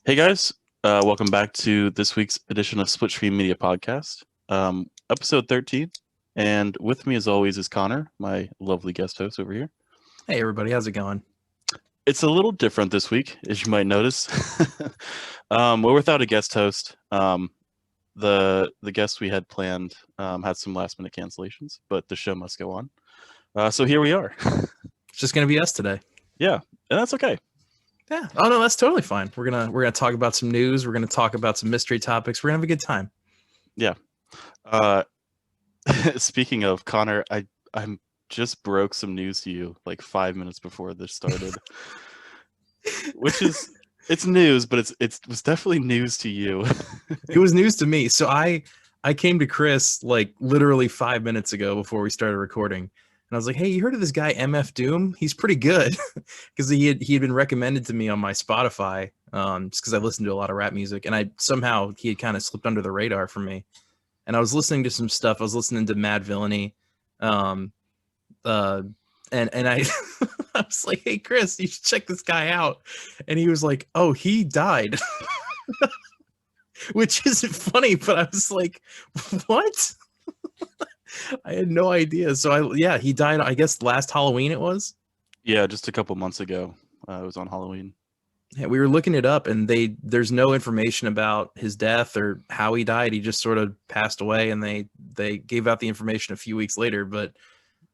Hey guys, welcome back to this week's edition of Split Screen Media Podcast, episode 13. And with me, as always, is Connor, my lovely guest host over here. Hey everybody, how's it going? It's a little different this week, as you might notice. We're without a guest host. The guest we had planned had some last minute cancellations, but the show must go on. So here we are. It's just gonna be us today. Yeah, and that's okay. Yeah. Oh no, that's totally fine. We're gonna talk about some news. We're gonna talk about some mystery topics. We're gonna have a good time. Yeah. Uh, Speaking of Connor, I'm just broke some news to you like 5 minutes before this started, which is it's news, but it was definitely news to you. It was news to me. So I came to Chris like literally 5 minutes ago before we started recording, and I was like, "Hey, you heard of this guy MF Doom? He's pretty good," because he had been recommended to me on my Spotify, just because I listened to a lot of rap music, and he had kind of slipped under the radar for me. And I was listening to some stuff. I was listening to Mad Villainy, um, uh, and I I was like, "Hey, Chris, you should check this guy out." And he was like, "Oh, he died," which isn't funny, but I was like, "What?" I had no idea. So he died. I guess last Halloween it was. Yeah, just a couple months ago, it was on Halloween. Yeah, we were looking it up, and there's no information about his death or how he died. He just sort of passed away, and they gave out the information a few weeks later. But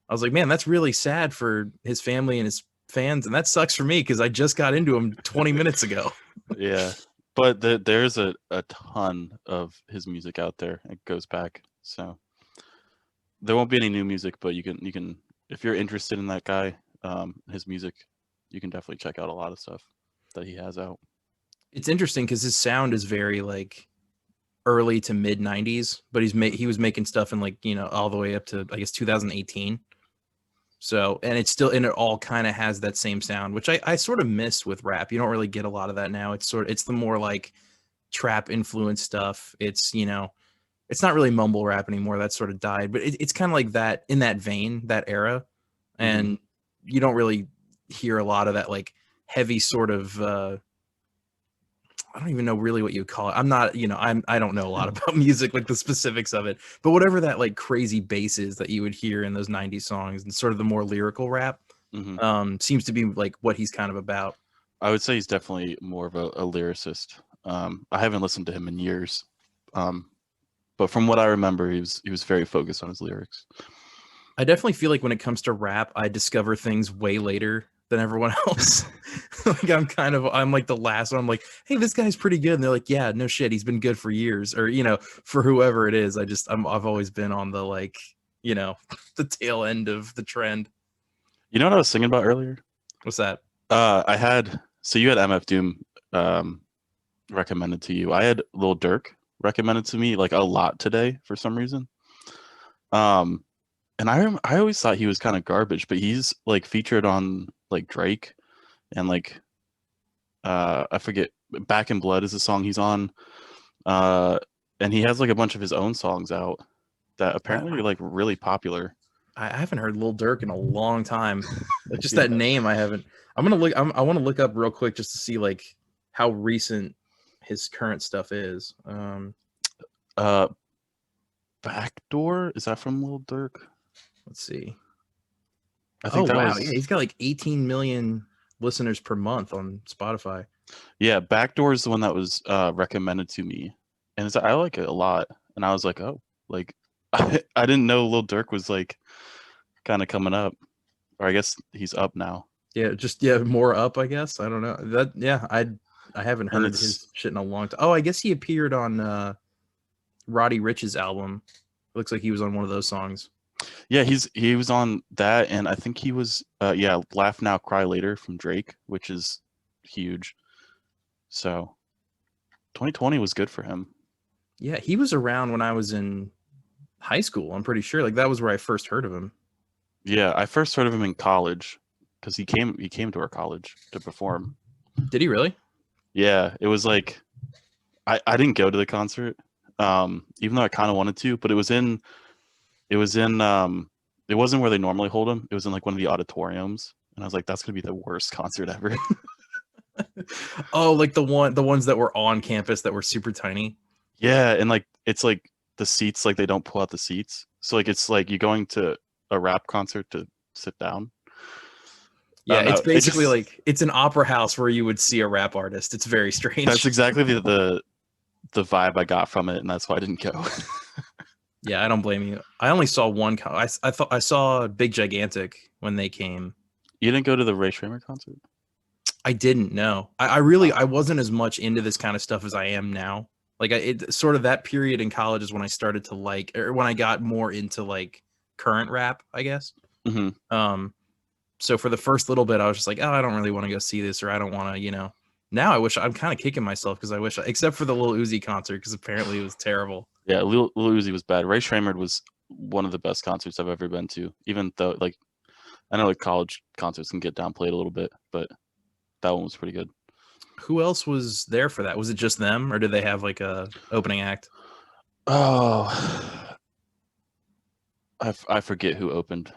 I was like, man, that's really sad for his family and his fans, and that sucks for me because I just got into him 20 minutes ago. Yeah, but there's a ton of his music out there. It goes back, so there won't be any new music, but you can if you're interested in that guy, his music, you can definitely check out a lot of stuff that he has out. It's interesting because his sound is very like early to mid 90s, but he was making stuff in like, all the way up to I guess 2018. So, and it all kind of has that same sound, which I sort of miss with rap. You don't really get a lot of that now. It's the more like trap influence stuff. It's not really mumble rap anymore. That sort of died, but it's kind of like that in that vein, that era. And you don't really hear a lot of that like heavy sort of I don't even know really what you would call it. I'm not, I don't know a lot about music, like the specifics of it, but whatever that like crazy bass is that you would hear in those 90s songs and sort of the more lyrical rap, seems to be like what he's kind of about. I would say he's definitely more of a lyricist. I haven't listened to him in years, but from what I remember, he was very focused on his lyrics. I definitely feel like when it comes to rap, I discover things way later than everyone else. Like I'm like the last one. I'm like, hey, this guy's pretty good. And they're like, yeah, no shit, he's been good for years. Or, for whoever it is. I've always been on the like, the tail end of the trend. You know what I was thinking about earlier? What's that? You had MF Doom recommended to you. I had Lil Durk recommended to me like a lot today for some reason. And I always thought he was kind of garbage, but he's like featured on like Drake and like I forget, Back in Blood is the song he's on. And he has like a bunch of his own songs out that apparently are like really popular. I haven't heard Lil Durk in a long time. Just that name I haven't. I want to look up real quick just to see like how recent his current stuff is. Backdoor, is that from Lil Durk? Let's see. I think wow, yeah, he's got like 18 million listeners per month on Spotify. Yeah, Backdoor is the one that was recommended to me, and I like it a lot. And I was like, oh, like I didn't know Lil Durk was like kind of coming up, or I guess he's up now. Yeah, more up, I guess. I don't know that. Yeah, I haven't heard his shit in a long time. Oh, I guess he appeared on Roddy Ricch's album. It looks like he was on one of those songs. Yeah, he was on that, and I think he was Laugh Now Cry Later from Drake, which is huge. So 2020 was good for him. Yeah, he was around when I was in high school, I'm pretty sure. Like that was where I first heard of him. Yeah, I first heard of him in college because he came to our college to perform. Did he really? Yeah, it was like I didn't go to the concert, even though I kind of wanted to, but it wasn't where they normally hold them. It was in like one of the auditoriums, and I was like, that's gonna be the worst concert ever. Oh, like the ones that were on campus that were super tiny. Yeah, and like it's like the seats, like they don't pull out the seats, so like it's like you're going to a rap concert to sit down. I Yeah, don't it's know. It basically just like it's an opera house where you would see a rap artist. It's very that's strange. exactly the vibe I got from it, and that's why I didn't go. Yeah, I don't blame you. I only saw one. I thought I saw Big Gigantic when they came. You didn't go to the Ray Schremer concert? I didn't know. I really I Oh. wasn't as much into this kind of stuff as I am now. Like it sort of that period in college is when I started to like, or when I got more into like current rap, I guess. Hmm. Um, so for the first little bit, I was just like, oh, I don't really want to go see this, or I don't want to, you know. Now I wish I'm kind of kicking myself because I wish, except for the Lil Uzi concert, because apparently it was terrible. Yeah, Lil Uzi was bad. Ray Schremer was one of the best concerts I've ever been to. Even though, like, I know like college concerts can get downplayed a little bit, but that one was pretty good. Who else was there for that? Was it just them, or did they have like a opening act? Oh, I forget who opened.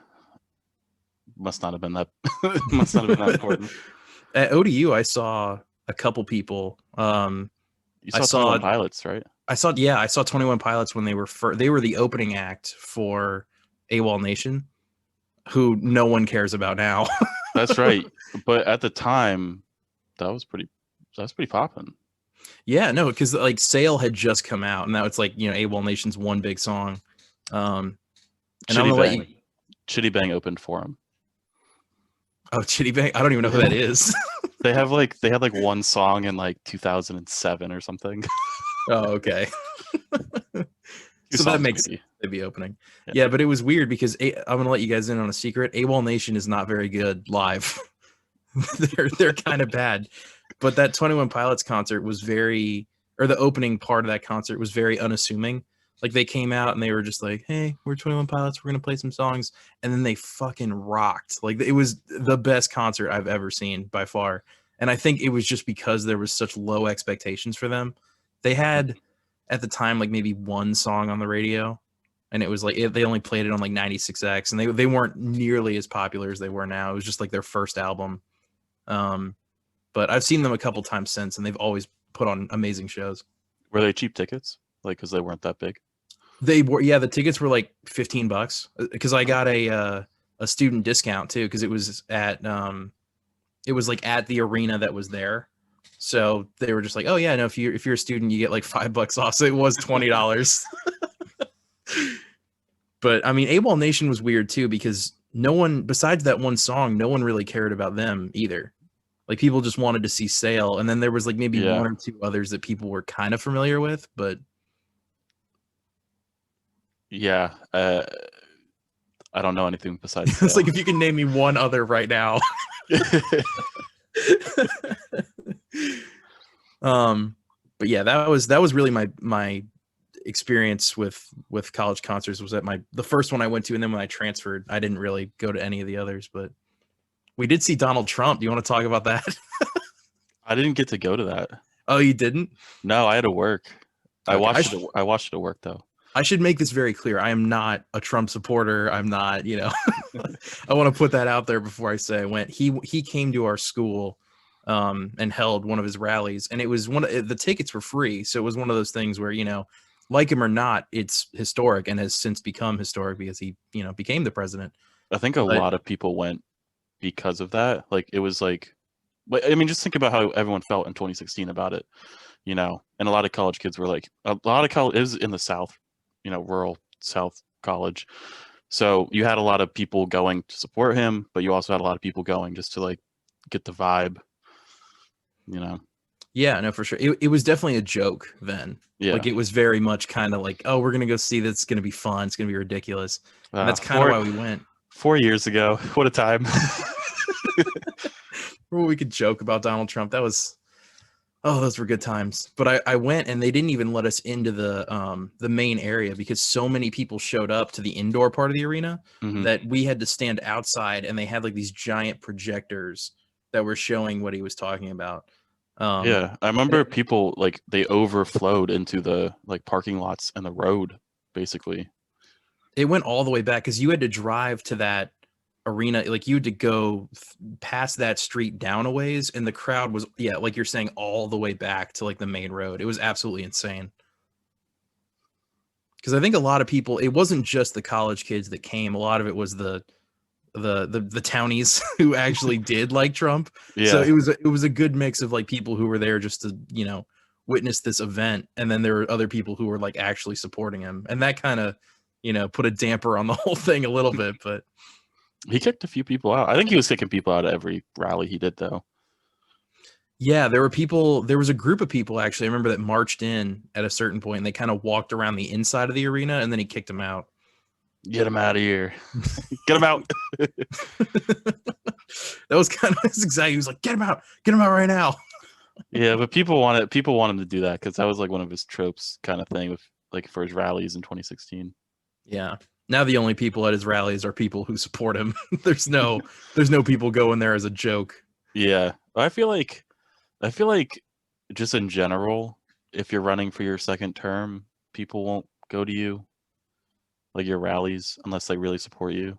Must not have been that. Must not have been that important. At ODU, I saw a couple people. You I saw 21 saw Pilots, right? I saw 21 Pilots when they were the opening act for AWOL Nation, who no one cares about now. That's right. But at the time, that was pretty. That's pretty popping. Yeah, no, because like Sail had just come out, and now it's like, you know, AWOL Nation's one big song. And I'm Chitty gonna let you. Bang. Chitty Bang opened for him. Oh, Chitty Bang. I don't even know who that is. They had like one song in like 2007 or something. Oh, okay. Two So that songs makes sense. maybe. They'd be opening. Yeah. Yeah, but it was weird because I'm gonna let you guys in on a secret. AWOL Nation is not very good live. They're kind of bad. But that 21 Pilots concert was very, or the opening part of that concert was very unassuming. Like they came out and they were just like, "Hey, we're 21 Pilots. We're gonna play some songs," and then they fucking rocked. Like it was the best concert I've ever seen by far. And I think it was just because there was such low expectations for them. They had at the time like maybe one song on the radio, and it was like they only played it on like 96X, and they weren't nearly as popular as they were now. It was just like their first album. But I've seen them a couple times since, and they've always put on amazing shows. Were they cheap tickets? Like, because they weren't that big? They were, yeah. The tickets were like $15 because I got a student discount too, because it was like at the arena that was there. So they were just like, oh yeah, no, if you're a student, you get like $5 off. So it was $20. But I mean, AWOL Nation was weird too, because no one besides that one song, no one really cared about them either. Like people just wanted to see Sail, and then there was like maybe Yeah. one or two others that people were kind of familiar with, but Yeah. I don't know anything besides it's Sail. like if you can name me one other right now. But yeah, that was really my experience with college concerts. Was at the first one I went to, and then when I transferred, I didn't really go to any of the others. But we did see Donald Trump. Do you want to talk about that? I didn't get to go to that. Oh, you didn't? No, I had to work. I Okay, watched it. I watched it at work though. I should make this very clear. I am not a Trump supporter. I'm not, you know, I want to put that out there before I say I went. He came to our school and held one of his rallies, and it was the tickets were free. So it was one of those things where, you know, like him or not, it's historic and has since become historic because he, you know, became the president. I think a lot of people went because of that. Like it was like, I mean, just think about how everyone felt in 2016 about it, you know. And a lot of college kids were like, a lot of college is in the South, you know, rural South college. So you had a lot of people going to support him, but you also had a lot of people going just to like get the vibe, you know. Yeah, no, for sure. It was definitely a joke then. Yeah. Like it was very much kind of like, oh, we're gonna go see this. It's gonna be fun. It's gonna be ridiculous. And that's kind of why we went. 4 years ago, what a time. Well, we could joke about Donald Trump. Those were good times. But I went, and they didn't even let us into the main area because so many people showed up to the indoor part of the arena that we had to stand outside, and they had like these giant projectors that were showing what he was talking about. Yeah, I remember people like they overflowed into the like parking lots and the road, basically. It went all the way back because you had to drive to that arena, like you had to go past that street down a ways, and the crowd was, yeah, like you're saying, all the way back to like the main road. It was absolutely insane. Because I think a lot of people, it wasn't just the college kids that came. A lot of it was the townies who actually did like Trump. So Yeah. it was a good mix of like people who were there just to, you know, witness this event, and then there were other people who were like actually supporting him, and that kind of, you know, put a damper on the whole thing a little bit. But He kicked a few people out. I think he was kicking people out at every rally he did, though. yeah, there was a group of people actually, I remember, that marched in at a certain point, and they kind of walked around the inside of the arena, and then he kicked them out. Get him out of here. Get him out. That was kind of exactly. He was like, get him out right now. Yeah, but people want him to do that because that was like one of his tropes kind of thing with like for his rallies in 2016. Yeah. Now the only people at his rallies are people who support him. there's no people going there as a joke. Yeah. I feel like just in general, if you're running for your second term, people won't go to you, like your rallies, unless they really support you.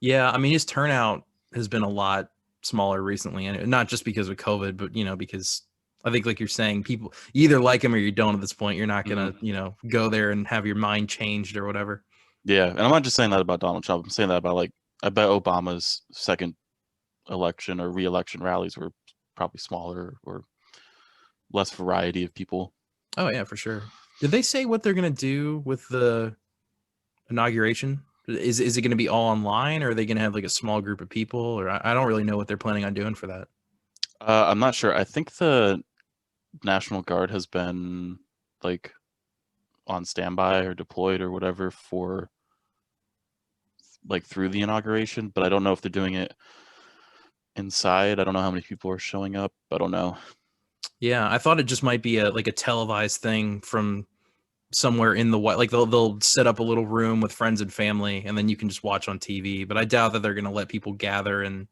Yeah, I mean, his turnout has been a lot smaller recently, and not just because of COVID, but you know, because I think, like you're saying, people, you either like him or you don't at this point. You're not gonna, you know, go there and have your mind changed or whatever. Yeah, and I'm not just saying that about Donald Trump. I'm saying that about, like, I bet Obama's second election or re-election rallies were probably smaller or less variety of people. Oh yeah, for sure. Did they say what they're gonna do with the inauguration? Is it gonna be all online, or are they gonna have like a small group of people? Or I don't really know what they're planning on doing for that. I'm not sure. I think the National Guard has been like on standby or deployed or whatever for like through the inauguration, but I don't know if they're doing it inside. I don't know how many people are showing up. I don't know. Yeah, I thought it just might be a like a televised thing from somewhere in the white, like they'll set up a little room with friends and family, and then you can just watch on TV. But I doubt that they're gonna let people gather in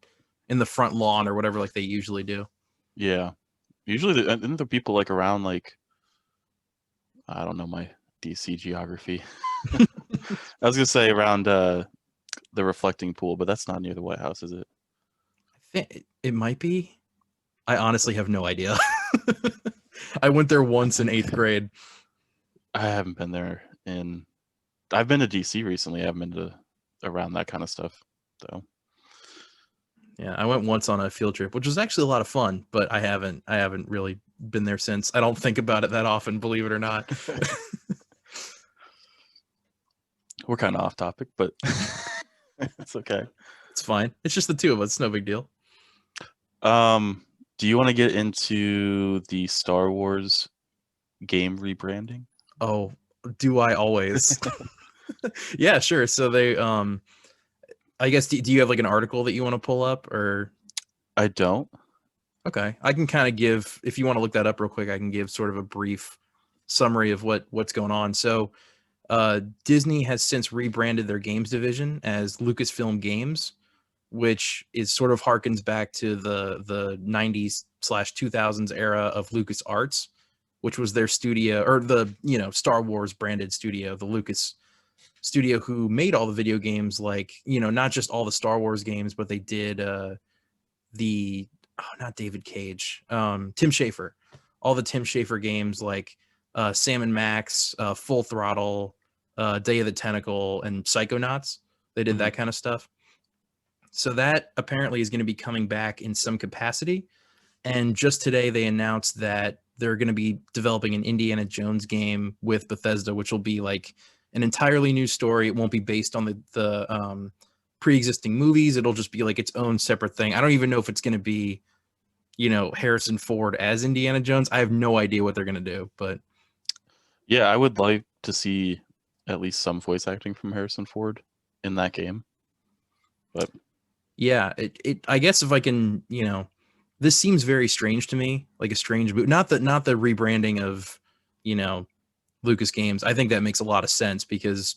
the front lawn or whatever like they usually do. Yeah. Usually isn't there people like around, like, I don't know my DC geography. I was gonna say around the reflecting pool, but that's not near the White House, is it? I think it might be. I honestly have no idea. I went there once in 8th grade. I haven't been there I've been to DC recently. I haven't been to around that kind of stuff, though. Yeah, I went once on a field trip, which was actually a lot of fun, but I haven't really been there since. I don't think about it that often, believe it or not. We're kind of off topic, but it's okay. It's fine. It's just the two of us. It's no big deal. Do you want to get into the Star Wars game rebranding? Oh, do I always? Yeah, sure. So they I guess, do you have like an article that you want to pull up, or? I don't. Okay, I can kind of give, if you want to look that up real quick, I can give sort of a brief summary of what's going on. So Disney has since rebranded their games division as Lucasfilm Games, which is sort of harkens back to the 90s/2000s era of LucasArts, which was their studio, or the, you know, Star Wars branded studio, the Lucas studio, who made all the video games, like, you know, not just all the Star Wars games, but they did not David Cage, Tim Schafer, all the Tim Schafer games, like Sam and Max, Full Throttle, Day of the Tentacle, and Psychonauts. They did that kind of stuff. So that apparently is going to be coming back in some capacity. And just today they announced that they're going to be developing an Indiana Jones game with Bethesda, which will be like an entirely new story. It won't be based on the pre-existing movies. It'll just be like its own separate thing. I don't even know if it's going to be, you know, Harrison Ford as Indiana Jones. I have no idea what they're going to do, but yeah, I would like to see at least some voice acting from Harrison Ford in that game. But yeah, it I guess if I can, you know, this seems very strange to me, like a strange move. Not the rebranding of, you know, Lucas Games. I think that makes a lot of sense because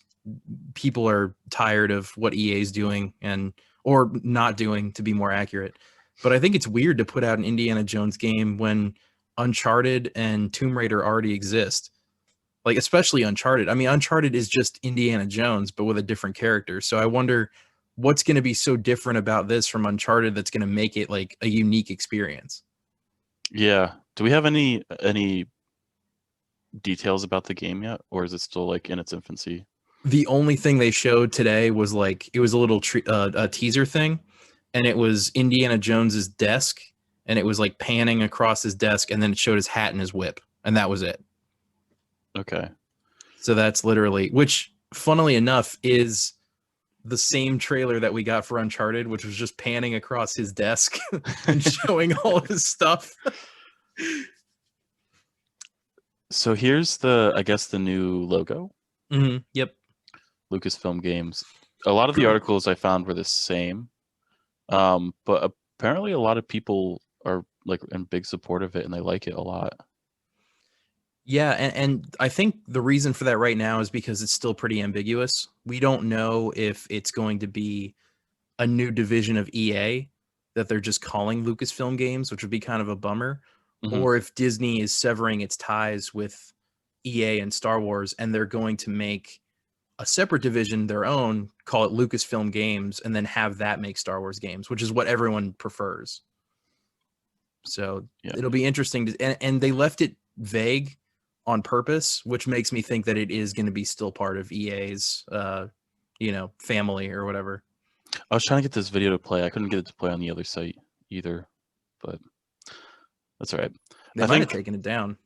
people are tired of what EA is doing, or not doing, to be more accurate. But I think it's weird to put out an Indiana Jones game when Uncharted and Tomb Raider already exist. Like, especially Uncharted. I mean, Uncharted is just Indiana Jones, but with a different character. So I wonder what's going to be so different about this from Uncharted that's going to make it like a unique experience? Yeah. Do we have any details about the game yet, or is it still like in its infancy? The only thing they showed today was like it was a little a teaser thing, and it was Indiana Jones's desk, and it was like panning across his desk, and then it showed his hat and his whip, and that was it. Okay. So that's literally, which funnily enough is the same trailer that we got for Uncharted, which was just panning across his desk and showing all of his stuff. So here's the, I guess, the new logo. Yep. LucasFilm Games. A lot of the articles I found were the same, but apparently a lot of people are like in big support of it and they like it a lot. Yeah, and I think the reason for that right now is because it's still pretty ambiguous. We don't know if it's going to be a new division of EA that they're just calling Lucasfilm Games, which would be kind of a bummer, or if Disney is severing its ties with EA and Star Wars and they're going to make a separate division their own, call it Lucasfilm Games, and then have that make Star Wars games, which is what everyone prefers. So it'll be interesting to, and they left it vague on purpose, which makes me think that it is going to be still part of EA's family or whatever. I was trying to get this video to play. I couldn't get it to play on the other site either, but that's all right. They might have taken it down.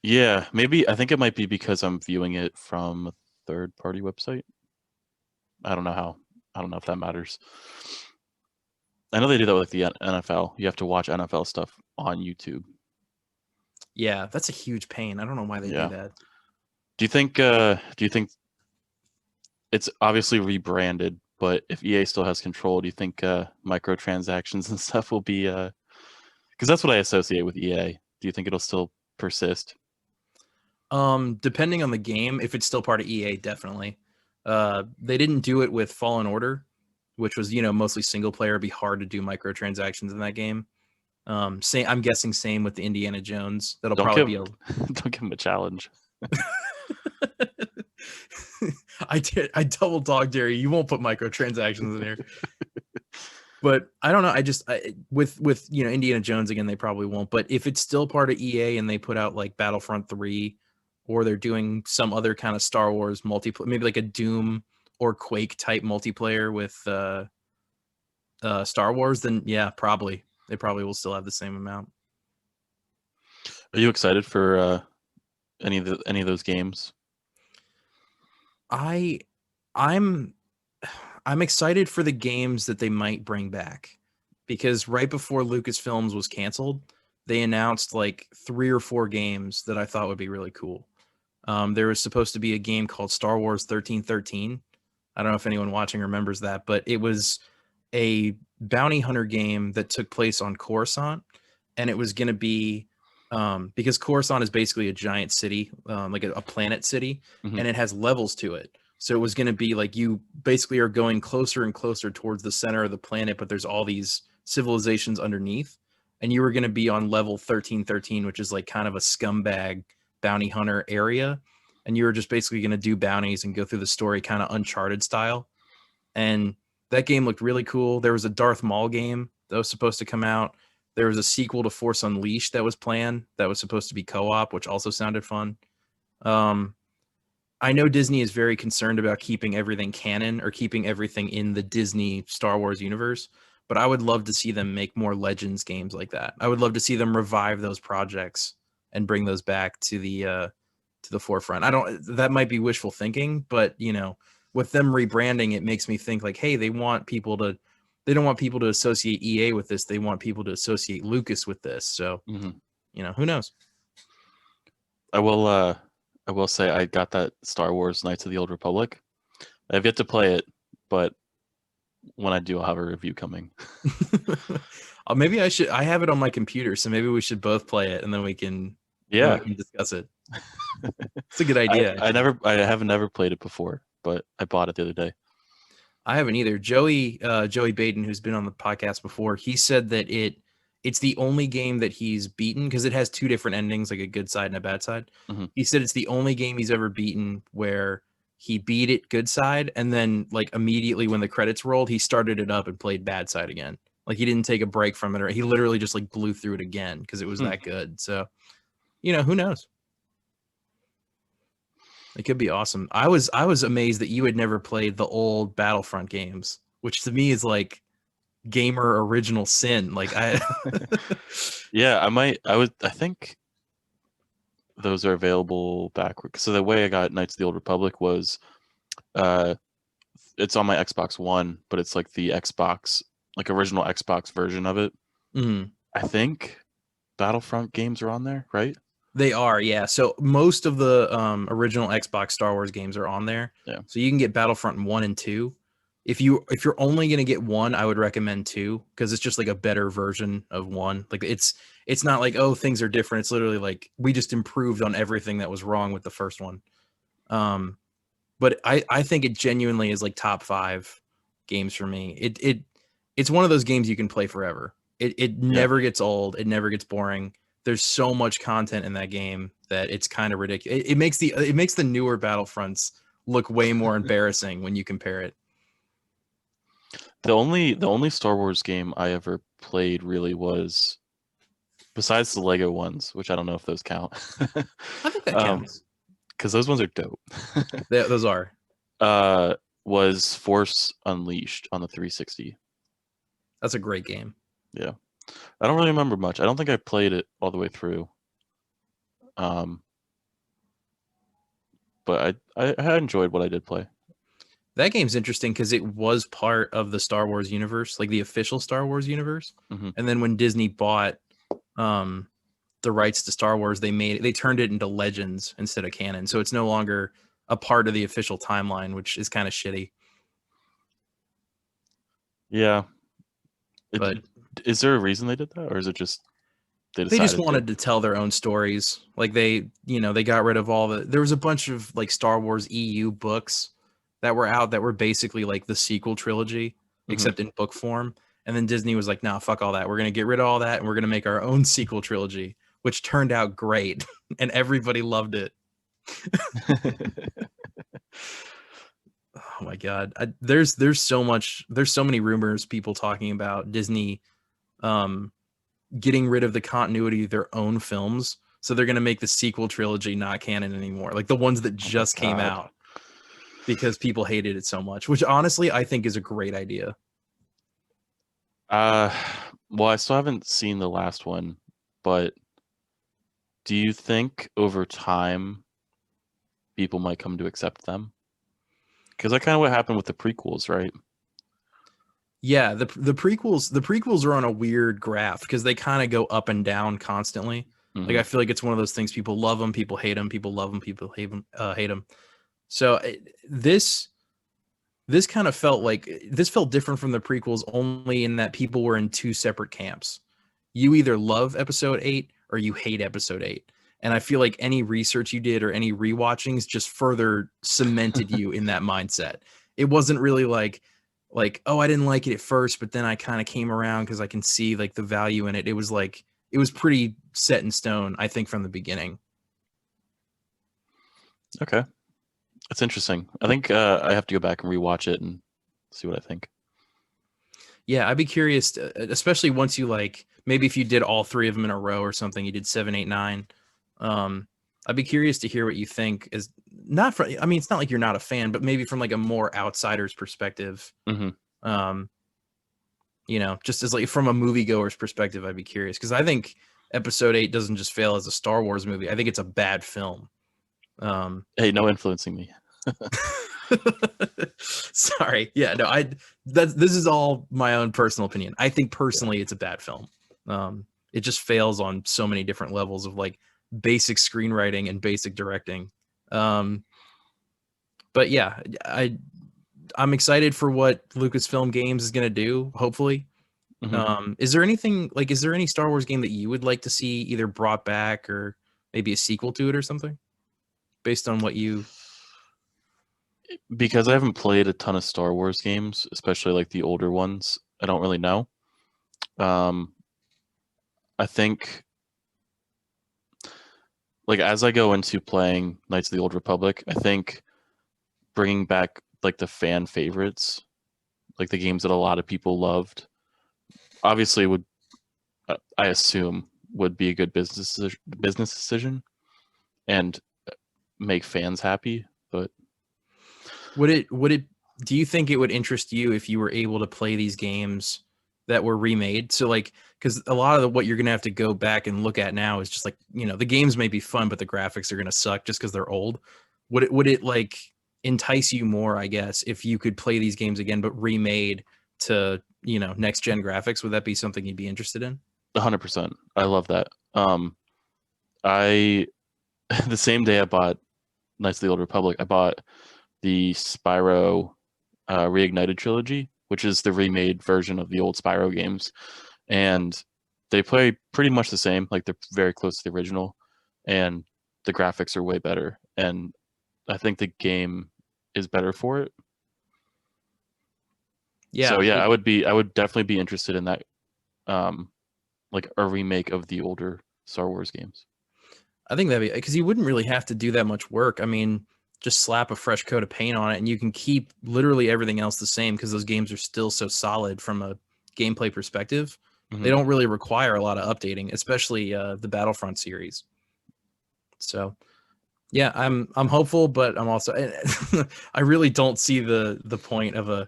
Yeah, maybe. I think it might be because I'm viewing it from a third-party website. I don't know how. I don't know if that matters. I know they do that with the NFL. You have to watch NFL stuff on YouTube. Yeah, that's a huge pain. I don't know why they do that. Do you think it's obviously rebranded, but if EA still has control, do you think microtransactions and stuff will be because that's what I associate with EA. Do you think it'll still persist? Depending on the game, if it's still part of EA, definitely. They didn't do it with Fallen Order, which was, mostly single player. It'd be hard to do microtransactions in that game. I'm guessing same with the Indiana Jones. That'll probably be don't give him a challenge. I double dog dare you. You won't put microtransactions in there. But I don't know. With Indiana Jones again, they probably won't. But if it's still part of EA and they put out like Battlefront 3, or they're doing some other kind of Star Wars multiplayer, maybe like a Doom or Quake type multiplayer with Star Wars, then yeah, probably they probably will still have the same amount. Are you excited for any of those games? I'm excited for the games that they might bring back, because right before Lucasfilms was canceled, they announced like 3 or 4 games that I thought would be really cool. There was supposed to be a game called Star Wars 1313. I don't know if anyone watching remembers that, but it was a bounty hunter game that took place on Coruscant, and it was going to be because Coruscant is basically a giant city, like a planet city, and it has levels to it. So it was going to be like you basically are going closer and closer towards the center of the planet, but there's all these civilizations underneath, and you were going to be on level 1313, which is like kind of a scumbag bounty hunter area, and you were just basically going to do bounties and go through the story kind of Uncharted style. And that game looked really cool. There was a Darth Maul game that was supposed to come out. There was a sequel to Force Unleashed that was planned that was supposed to be co-op, which also sounded fun. I know Disney is very concerned about keeping everything canon or keeping everything in the Disney Star Wars universe, but I would love to see them make more Legends games like that. I would love to see them revive those projects and bring those back to the forefront. That might be wishful thinking, but with them rebranding, it makes me think like, hey, they don't want people to associate EA with this. They want people to associate Lucas with this. So, who knows? I will say I got that Star Wars Knights of the Old Republic. I've yet to play it, but when I do, I'll have a review coming. Maybe I should. I have it on my computer, so maybe we should both play it, and then we can discuss it. It's a good idea. I haven't never played it before, but I bought it the other day. I haven't either. Joey Baden, who's been on the podcast before, he said that it's the only game that he's beaten because it has 2 different endings, like a good side and a bad side. He said it's the only game he's ever beaten where he beat it good side, and then like immediately when the credits rolled, he started it up and played bad side again. Like he didn't take a break from it, or he literally just like blew through it again because it was that good. So, who knows? It could be awesome. I was amazed that you had never played the old Battlefront games, which to me is like gamer original sin. Like I Yeah, I think those are available backward. So the way I got Knights of the Old Republic was it's on my Xbox One, but it's like the Xbox, like original Xbox version of it. I think Battlefront games are on there, right? They are, yeah. So most of the original Xbox Star Wars games are on there. Yeah. So you can get Battlefront 1 and 2. If you're only gonna get 1, I would recommend 2 because it's just like a better version of 1. Like it's not like, oh, things are different. It's literally like we just improved on everything that was wrong with the first one. But I think it genuinely is like top 5 games for me. It's one of those games you can play forever. It never gets old. It never gets boring. There's so much content in that game that it's kind of ridiculous. It makes the newer Battlefronts look way more embarrassing when you compare it. The only Star Wars game I ever played really was, besides the Lego ones, which I don't know if those count. I think that counts. Because those ones are dope. Those are. Was Force Unleashed on the 360. That's a great game. Yeah. I don't really remember much. I don't think I played it all the way through. But I enjoyed what I did play. That game's interesting because it was part of the Star Wars universe, like the official Star Wars universe. Mm-hmm. And then when Disney bought the rights to Star Wars, they turned it into Legends instead of canon. So it's no longer a part of the official timeline, which is kind of shitty. Yeah. But is there a reason they did that, or is it just they just wanted to tell their own stories? Like they got rid of all there was a bunch of like Star Wars EU books that were out that were basically like the sequel trilogy, except in book form. And then Disney was like, nah, fuck all that. We're going to get rid of all that and we're going to make our own sequel trilogy, which turned out great. And everybody loved it. Oh my God. There's so many rumors, people talking about Disney getting rid of the continuity of their own films. So they're going to make the sequel trilogy not canon anymore. Like the ones that just came out, because people hated it so much, which honestly I think is a great idea. Well, I still haven't seen the last one, but do you think over time people might come to accept them? Because that's kind of what happened with the prequels, right? Yeah, the prequels are on a weird graph because they kind of go up and down constantly. Like I feel like it's one of those things, people love them, people hate them, people love them, people hate them. So this kind of felt like this felt different from the prequels only in that people were in 2 separate camps. You either love episode 8 or you hate episode 8. And I feel like any research you did or any rewatchings just further cemented you in that mindset. It wasn't really like, oh, I didn't like it at first, but then I kind of came around because I can see like the value in it. It was like, it was pretty set in stone, I think, from the beginning. Okay. That's interesting. I think I have to go back and rewatch it and see what I think. Yeah, I'd be curious, especially once you maybe if you did all 3 of them in a row or something, you did 7, 8, 9. I'd be curious to hear what you think. It's not like you're not a fan, but maybe from like a more outsider's perspective. Just as like from a moviegoer's perspective, I'd be curious because I think episode 8 doesn't just fail as a Star Wars movie. I think it's a bad film. Hey, no influencing me. Sorry. Yeah, no, this is all my own personal opinion. I think personally it's a bad film. It just fails on so many different levels of like basic screenwriting and basic directing. But yeah, I'm excited for what Lucasfilm Games is going to do, hopefully. Is there any Star Wars game that you would like to see either brought back or maybe a sequel to it or something based on what you... Because I haven't played a ton of Star Wars games, especially like the older ones, I don't really know. I think like as I go into playing Knights of the Old Republic, I think bringing back like the fan favorites, like the games that a lot of people loved, obviously would, I assume, would be a good business decision and make fans happy. But would it do you think it would interest you if you were able to play these games that were remade? So like, because a lot of what you're gonna have to go back and look at now is just like, the games may be fun, but the graphics are gonna suck just because they're old. Would it like entice you more, I guess, if you could play these games again but remade to next gen graphics? Would that be something you'd be interested in? 100%. I love that. I the same day I bought Knights of the Old Republic, I bought the Spyro Reignited trilogy, which is the remade version of the old Spyro games, and they play pretty much the same. Like, they're very close to the original, and the graphics are way better, and I think the game is better for it. Yeah. So yeah, I would definitely be interested in that, like a remake of the older Star Wars games. I think that'd be, because you wouldn't really have to do that much work. I mean, just slap a fresh coat of paint on it and you can keep literally everything else the same, because those games are still so solid from a gameplay perspective. Mm-hmm. They don't really require a lot of updating, especially the Battlefront series. So yeah, I'm hopeful, but I'm also I really don't see the point of a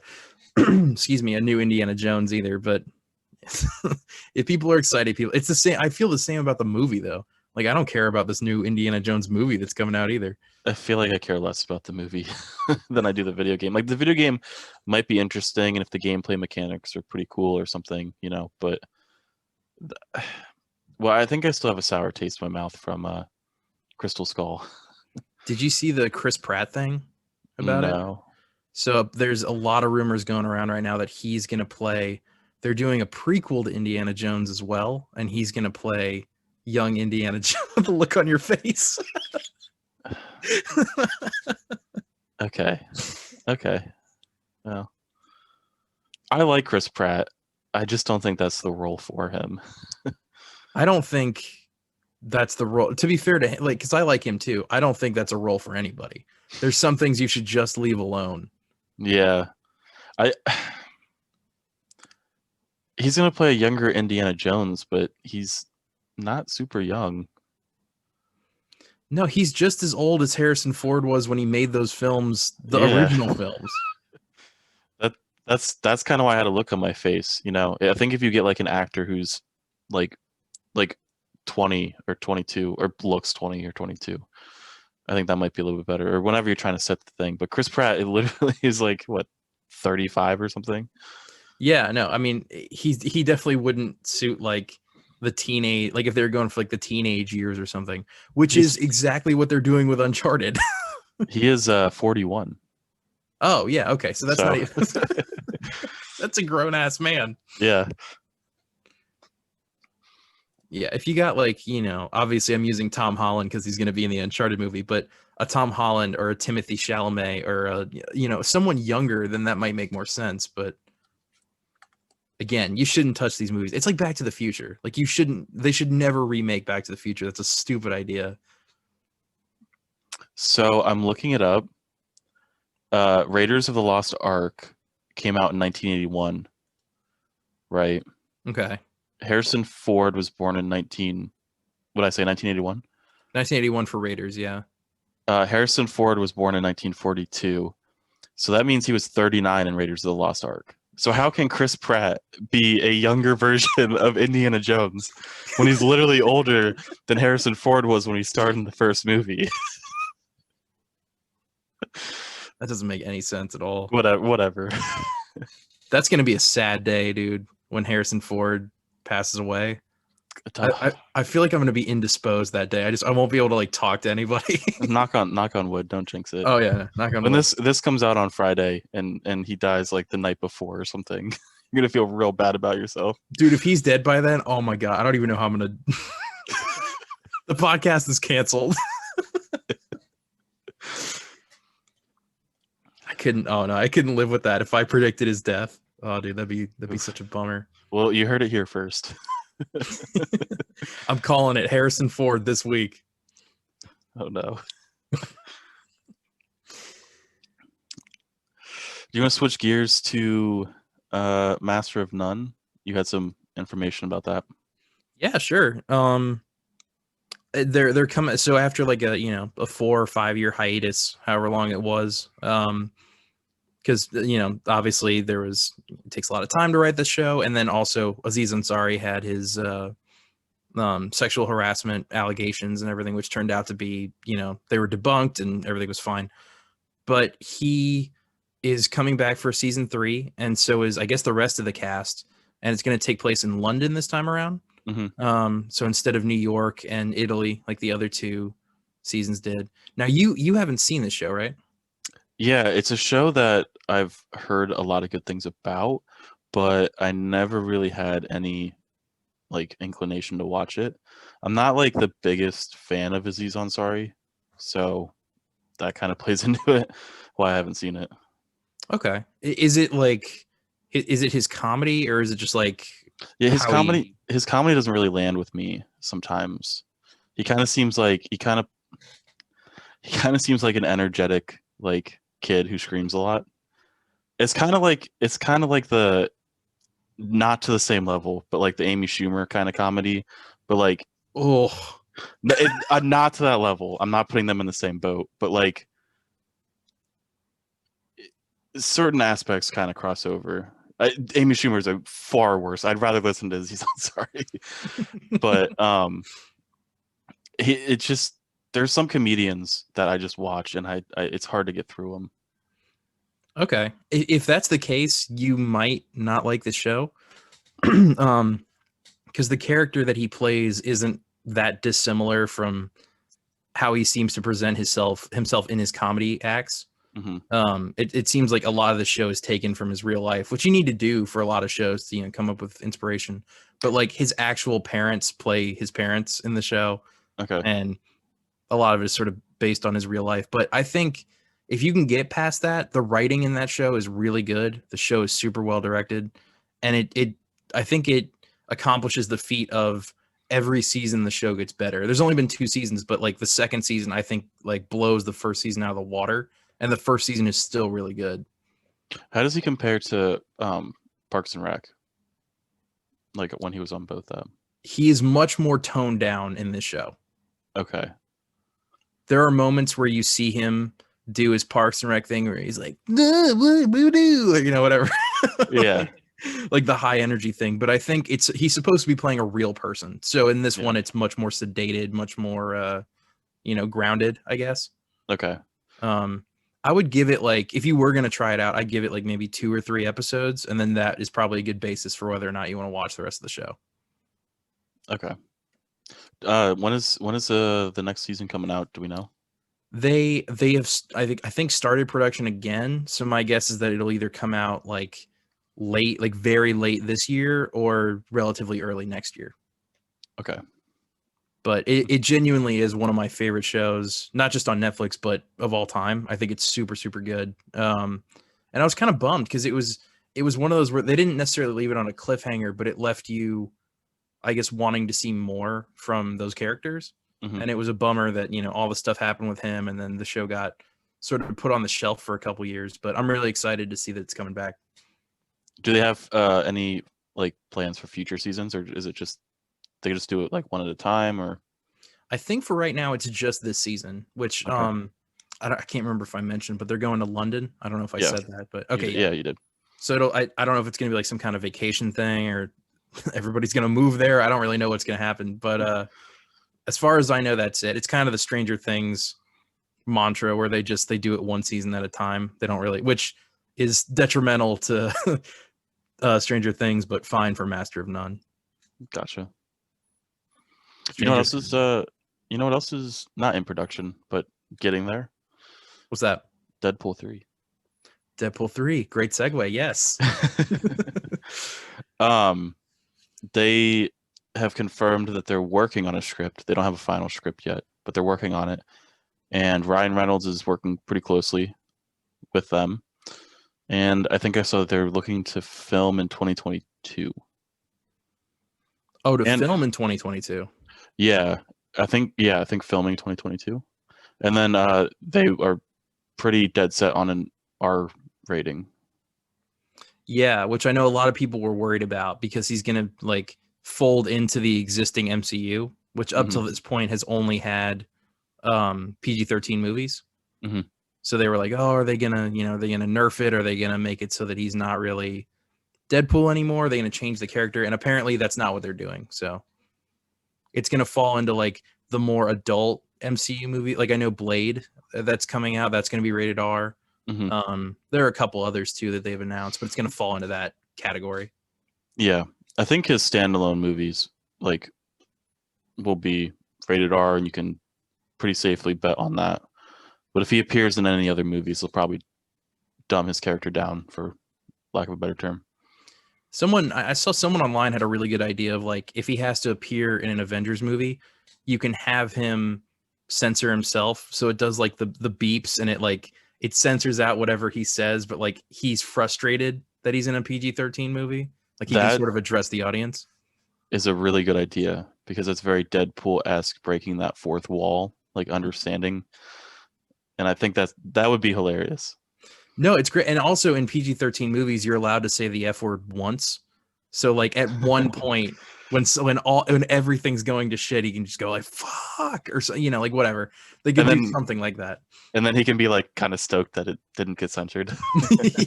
excuse me, a new Indiana Jones either. But if people are excited, it's the same. I feel the same about the movie though. Like, I don't care about this new Indiana Jones movie that's coming out either. I feel like I care less about the movie than I do the video game. Like, the video game might be interesting, and if the gameplay mechanics are pretty cool or something, but well, I think I still have a sour taste in my mouth from Crystal Skull. Did you see the Chris Pratt thing about it? No. So there's a lot of rumors going around right now that he's going to play. They're doing a prequel to Indiana Jones as well, and he's going to play young Indiana Jones. The look on your face. Okay. Well, I like Chris Pratt. I just don't think that's the role for him. I don't think that's the role. To be fair to him, like, because I like him too, I don't think that's a role for anybody. There's some things you should just leave alone. Yeah. He's going to play a younger Indiana Jones, but he's not super young. No, he's just as old as Harrison Ford was when he made those films, the original films. That's kind of why I had a look on my face. I think if you get like an actor who's like 20 or 22, or looks 20 or 22, I think that might be a little bit better. Or whenever you're trying to set the thing. But Chris Pratt, it literally is like, what, 35 or something? Yeah, no, I mean, he definitely wouldn't suit like the teenage, like if they're going for like the teenage years or something, which is exactly what they're doing with Uncharted. He is 41. Oh yeah, okay, so that's not even, that's a grown ass man. Yeah. Yeah, if you got like, obviously I'm using Tom Holland because he's going to be in the Uncharted movie, but a Tom Holland or a Timothy Chalamet or someone younger, then that might make more sense. But again, you shouldn't touch these movies. It's like Back to the Future. Like, they should never remake Back to the Future. That's a stupid idea. So I'm looking it up. Raiders of the Lost Ark came out in 1981, right? Okay. Harrison Ford was born in 1981? 1981 for Raiders, yeah. Harrison Ford was born in 1942. So that means he was 39 in Raiders of the Lost Ark. So how can Chris Pratt be a younger version of Indiana Jones when he's literally older than Harrison Ford was when he starred in the first movie? That doesn't make any sense at all. Whatever. That's going to be a sad day, dude, when Harrison Ford passes away. I feel like I'm going to be indisposed that day. I won't be able to like talk to anybody. knock on wood. Don't jinx it. Oh yeah, knock on when wood. this comes out on Friday and he dies like the night before or something, you're gonna feel real bad about yourself, dude. If he's dead by then, oh my god, I don't even know how I'm gonna. The podcast is canceled. I couldn't live with that if I predicted his death. Oh, dude, that'd be such a bummer. Well, you heard it here first. I'm calling it Harrison Ford this week. Oh no. you want to switch gears to Master of None? You had some information about that. Yeah, sure. They're coming. So after like a 4 or 5 year hiatus, however long it was, because obviously it takes a lot of time to write the show, and then also Aziz Ansari had his sexual harassment allegations and everything, which turned out to be they were debunked and everything was fine. But he is coming back for season 3, and so is I guess the rest of the cast, and it's going to take place in London this time around. So instead of New York and Italy like the other 2 seasons did. Now you haven't seen this show, right? Yeah, it's a show that I've heard a lot of good things about, but I never really had any like inclination to watch it. I'm not like the biggest fan of Aziz Ansari, so that kind of plays into it why I haven't seen it. Okay. Is it like is it his comedy, or is it just like Yeah, how he his comedy doesn't really land with me sometimes. He kind of seems like he kind of seems like an energetic like kid who screams a lot. It's kind of like the not to the same level, but like the Amy Schumer kind of comedy, but like oh not to that level. I'm not putting them in the same boat, but like certain aspects kind of cross over. Amy Schumer's a far worse. I'd rather listen to Aziz Ansari, but it just there's some comedians that I just watch and I it's hard to get through them. okay. If that's the case, you might not like the show. Because the character that he plays isn't that dissimilar from how he seems to present himself in his comedy acts. It seems like a lot of the show is taken from his real life, which you need to do for a lot of shows to come up with inspiration. But like his actual parents play his parents in the show, Okay. and a lot of it is sort of based on his real life. But I think if you can get past that, the writing in that show is really good. The show is super well directed, and I think it accomplishes the feat of every season the show gets better. There's only been 2 seasons, but like the second season I think like blows the first season out of the water, and the first season is still really good. How does he compare to Parks and Rec? Like when he was on both them? He is much more toned down in this show. Okay. There are moments where you see him do his Parks and Rec thing where he's like, whatever. Yeah. like the high energy thing. But I think he's supposed to be playing a real person. So in this one, it's much more sedated, much more, grounded, I guess. Okay. I would give it like, if you were going to try it out, I'd give it like maybe 2 or 3 episodes. And then that is probably a good basis for whether or not you want to watch the rest of the show. Okay. When is the next season coming out? Do we know? They have I think started production again. So my guess is that it'll either come out like late, like very late this year, or relatively early next year. Okay. But it genuinely is one of my favorite shows, not just on Netflix, but of all time. I think it's super, super good. And I was kind of bummed because it was one of those where they didn't necessarily leave it on a cliffhanger, but it left you, I guess, wanting to see more from those characters. And it was a bummer that, all the stuff happened with him, and then the show got sort of put on the shelf for a couple years. But I'm really excited to see that it's coming back. Do they have any like plans for future seasons, or is it just they just do it like one at a time? Or I think for right now it's just this season, which I can't remember if I mentioned, but they're going to London. I don't know if I said that, but okay, yeah, you did. So I don't know if it's going to be like some kind of vacation thing or everybody's going to move there. I don't really know what's going to happen, but as far as I know, that's it. It's kind of the Stranger Things mantra where they do it one season at a time. They don't really, which is detrimental to Stranger Things, but fine for Master of None. Gotcha. You know what else is not in production but getting there? What's that? Deadpool 3. Deadpool 3. Great segue. Yes. They have confirmed that they're working on a script. They don't have a final script yet, but they're working on it. And Ryan Reynolds is working pretty closely with them. And I think I saw that they're looking to film in 2022. Oh, film in 2022. Yeah, I think filming 2022. And then they are pretty dead set on an R rating. Yeah, which I know a lot of people were worried about because he's gonna like fold into the existing MCU, which up till this point has only had PG-13 movies. So they were like, oh, are they gonna, are they gonna nerf it? Are they gonna make it so that he's not really Deadpool anymore? Are they gonna change the character? And apparently that's not what they're doing. So it's gonna fall into like the more adult MCU movie. Like I know Blade that's coming out. That's gonna be rated R. There are a couple others too that they've announced, but it's gonna fall into that category. Yeah, I think his standalone movies like will be rated R, and you can pretty safely bet on that. But if he appears in any other movies, they'll probably dumb his character down, for lack of a better term. I saw someone online had a really good idea of like if he has to appear in an Avengers movie, you can have him censor himself, so it does like the beeps and it censors out whatever he says, but like he's frustrated that he's in a PG-13 movie. Like he can sort of address the audience. Is a really good idea because it's very Deadpool-esque, breaking that fourth wall, like understanding. And I think that would be hilarious. No, it's great. And also in PG-13 movies, you're allowed to say the F word once. So like at one point when everything's going to shit, he can just go like fuck or so, like whatever. They can do something like that. And then he can be like kind of stoked that it didn't get censored.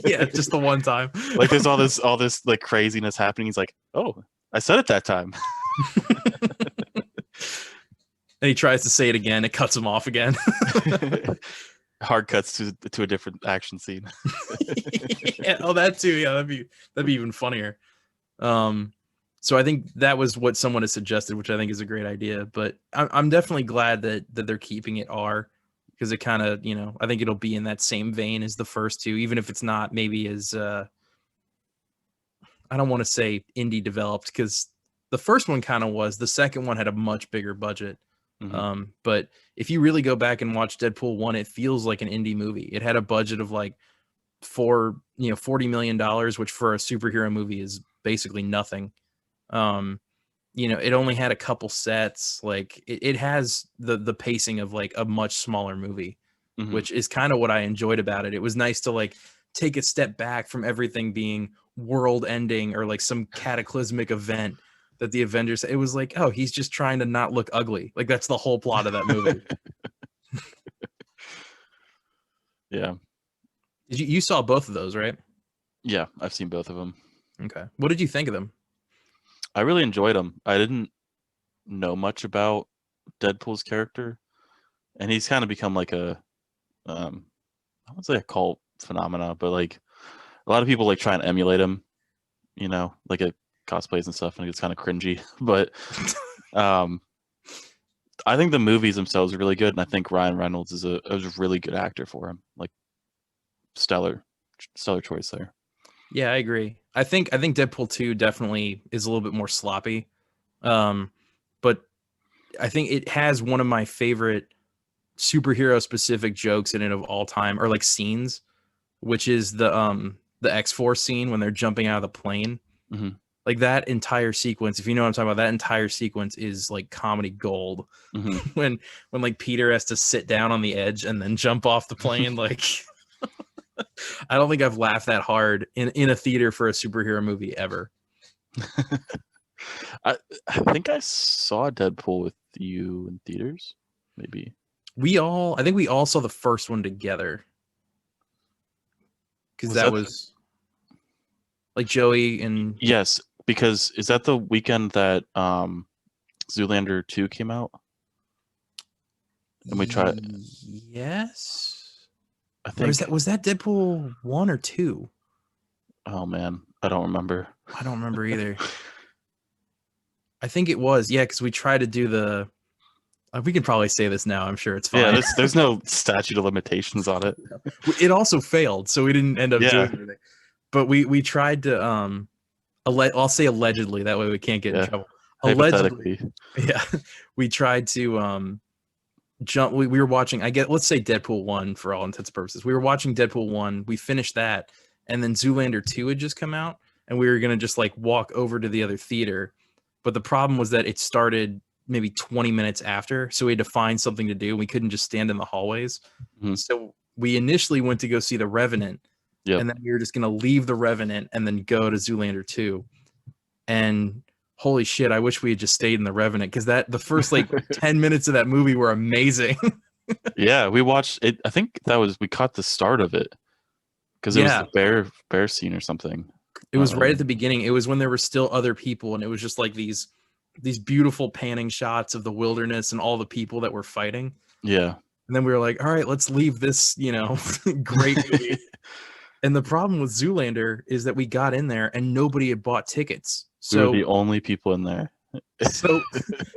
Yeah, just the one time. Like there's all this like craziness happening. He's like, "Oh, I said it that time." And he tries to say it again. It cuts him off again. Hard cuts to a different action scene. Yeah, oh, that too. Yeah, that'd be even funnier. So I think that was what someone has suggested, which I think is a great idea. But I'm definitely glad that they're keeping it R, because it kind of, I think it'll be in that same vein as the first two, even if it's not maybe as I don't want to say indie developed, because the first one kind of was. The second one had a much bigger budget. But if you really go back and watch Deadpool 1, it feels like an indie movie. It had a budget of like $40 million, which for a superhero movie is basically nothing. It only had a couple sets. Like it has the pacing of like a much smaller movie, which is kind of what I enjoyed about it. It was nice to like take a step back from everything being world ending or like some cataclysmic event that the Avengers. It was like, oh, he's just trying to not look ugly. Like that's the whole plot of that movie. Yeah. You saw both of those, right? Yeah, I've seen both of them. Okay. What did you think of them? I really enjoyed them. I didn't know much about Deadpool's character, and he's kind of become like a I wouldn't say a cult phenomena, but like a lot of people like try and emulate him, like at cosplays and stuff, and it's kind of cringy. But I think the movies themselves are really good, and I think Ryan Reynolds is a really good actor for him. Like stellar choice there. Yeah, I agree. I think Deadpool 2 definitely is a little bit more sloppy. But I think it has one of my favorite superhero specific jokes in it of all time, or like scenes, which is the X-Force scene when they're jumping out of the plane. Like that entire sequence, if you know what I'm talking about, that entire sequence is like comedy gold. When like Peter has to sit down on the edge and then jump off the plane, like I don't think I've laughed that hard in a theater for a superhero movie ever. I think I saw Deadpool with you in theaters. Maybe I think we all saw the first one together, because that was like Joey and yes. Because is that the weekend that Zoolander 2 came out? And we tried. Yes. I think was that Deadpool 1 or 2? Oh man, I don't remember. I don't remember either. I think it was, yeah, because we tried to do the. We can probably say this now. I'm sure it's fine. Yeah, there's no statute of limitations on it. It also failed, so we didn't end up doing anything. But we tried to I'll say allegedly, that way we can't get in trouble. Allegedly, yeah, we tried to jump. We were watching. Let's say Deadpool 1 for all intents and purposes. We were watching Deadpool 1. We finished that, and then Zoolander 2 had just come out, and we were gonna just like walk over to the other theater. But the problem was that it started maybe 20 minutes after, so we had to find something to do. We couldn't just stand in the hallways. So we initially went to go see The Revenant, Yep. and then we were just gonna leave the Revenant and then go to Zoolander 2. And holy shit, I wish we had just stayed in the Revenant, because the first like 10 minutes of that movie were amazing. Yeah, we watched it. I think we caught the start of it because it was Yeah. the bear scene or something. It was right at the beginning. It was when there were still other people, and it was just like these beautiful panning shots of the wilderness and all the people that were fighting. Yeah. And then we were like, all right, let's leave this, great movie. And the problem with Zoolander is that we got in there and nobody had bought tickets. We were So the only people in there.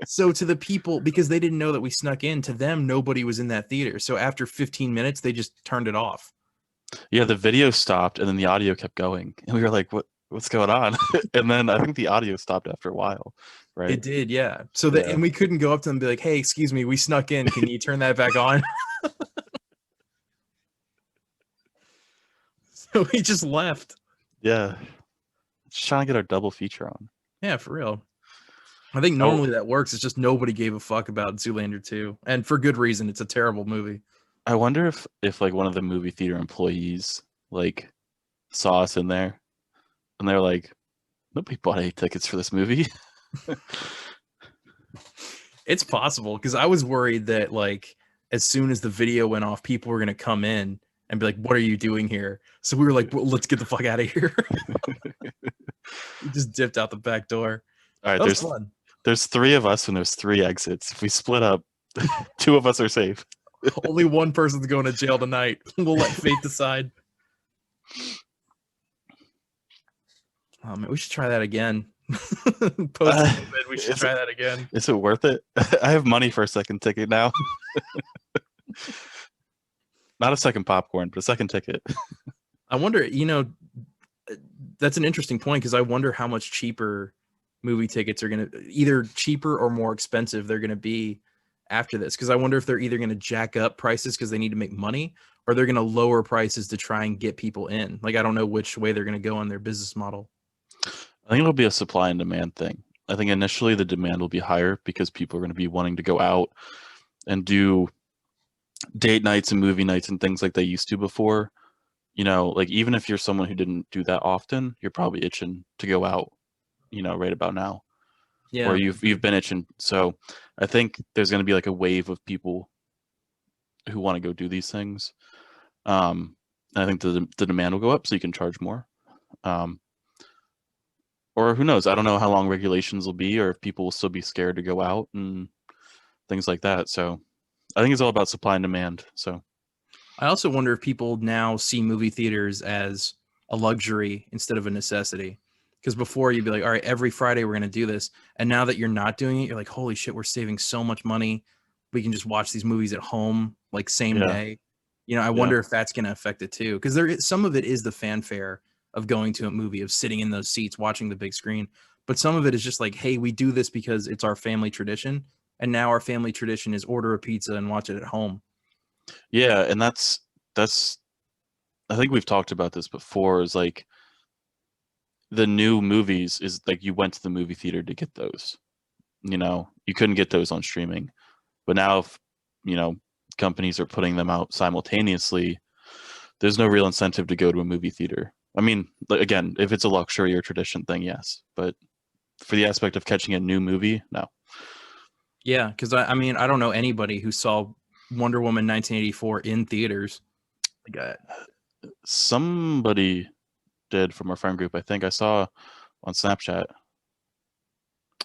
so to the people, because they didn't know that we snuck in, to them, nobody was in that theater. So after 15 minutes, they just turned it off. Yeah, the video stopped and then the audio kept going. And we were like, what's going on? And then I think the audio stopped after a while, right? It did, yeah. So that, and we couldn't go up to them and be like, hey, excuse me, we snuck in. Can you turn that back on? So we just left. Yeah. Just trying to get our double feature on. Yeah, for real. I think normally that works. It's just nobody gave a fuck about Zoolander 2. And for good reason. It's a terrible movie. I wonder if like one of the movie theater employees like saw us in there and they're like, nobody bought any tickets for this movie. It's possible, because I was worried that like as soon as the video went off, people were going to come in and be like, what are you doing here? So we were like, well, let's get the fuck out of here. We just dipped out the back door. All right, there's 3 of us and there's 3 exits. If we split up, 2 of us are safe. Only one person's going to jail tonight. We'll let fate decide. Oh man, we should try that again. Post-COVID, we should try that again. Is it worth it? I have money for a second ticket now. Not a second popcorn, but a second ticket. I wonder, that's an interesting point, because I wonder how much cheaper movie tickets are going to, either cheaper or more expensive they're going to be after this. Because I wonder if they're either going to jack up prices because they need to make money, or they're going to lower prices to try and get people in. Like, I don't know which way they're going to go on their business model. I think it'll be a supply and demand thing. I think initially the demand will be higher because people are going to be wanting to go out and do date nights and movie nights and things like they used to before. Like even if you're someone who didn't do that often, you're probably itching to go out, right about now. Yeah. Or you've been itching. So I think there's going to be like a wave of people who want to go do these things. I think the demand will go up so you can charge more. Or who knows? I don't know how long regulations will be, or if people will still be scared to go out and things like that. So I think it's all about supply and demand. So I also wonder if people now see movie theaters as a luxury instead of a necessity. Because before you'd be like, all right, every Friday we're going to do this. And now that you're not doing it, you're like, holy shit, we're saving so much money. We can just watch these movies at home, like same day. I wonder if that's going to affect it too. Because some of it is the fanfare of going to a movie, of sitting in those seats, watching the big screen. But some of it is just like, hey, we do this because it's our family tradition. And now our family tradition is order a pizza and watch it at home. Yeah. And that's, I think we've talked about this before, is like the new movies is like you went to the movie theater to get those. You couldn't get those on streaming. But now, if, companies are putting them out simultaneously, there's no real incentive to go to a movie theater. I mean, again, if it's a luxury or tradition thing, yes. But for the aspect of catching a new movie, no. Yeah, because I mean, I don't know anybody who saw Wonder Woman 1984 in theaters. Somebody did from our friend group. I think I saw on Snapchat.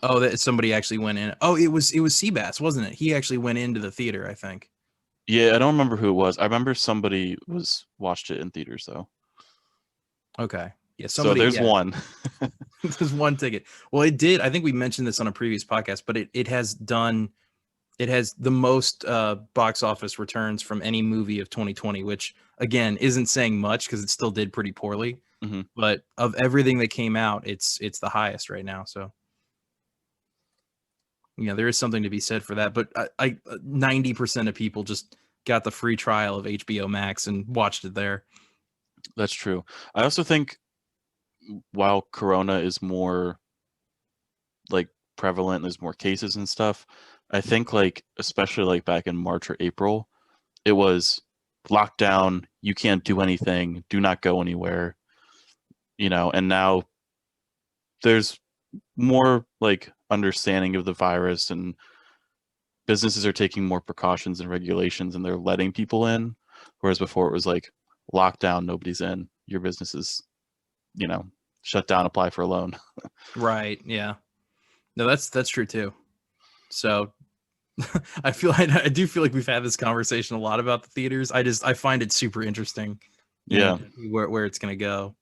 Oh, that somebody actually went in. Oh, it was Seabass, wasn't it? He actually went into the theater, I think. Yeah, I don't remember who it was. I remember somebody watched it in theaters though. Okay. Yeah. So there's one. There's one ticket. Well, it did. I think we mentioned this on a previous podcast, but it has the most box office returns from any movie of 2020, which again isn't saying much because it still did pretty poorly. Mm-hmm. But of everything that came out, it's the highest right now. So there is something to be said for that. But I 90% of people just got the free trial of HBO Max and watched it there. That's true. I also think while Corona is more like prevalent, there's more cases and stuff, I think like especially like back in March or April, it was lockdown, you can't do anything, do not go anywhere, and now there's more like understanding of the virus, and businesses are taking more precautions and regulations, and they're letting people in, whereas before it was like lockdown, nobody's in, your business is shut down, apply for a loan. Right. Yeah. No, that's true too. So I do feel like we've had this conversation a lot about the theaters. I find it super interesting, Yeah. where it's going to go.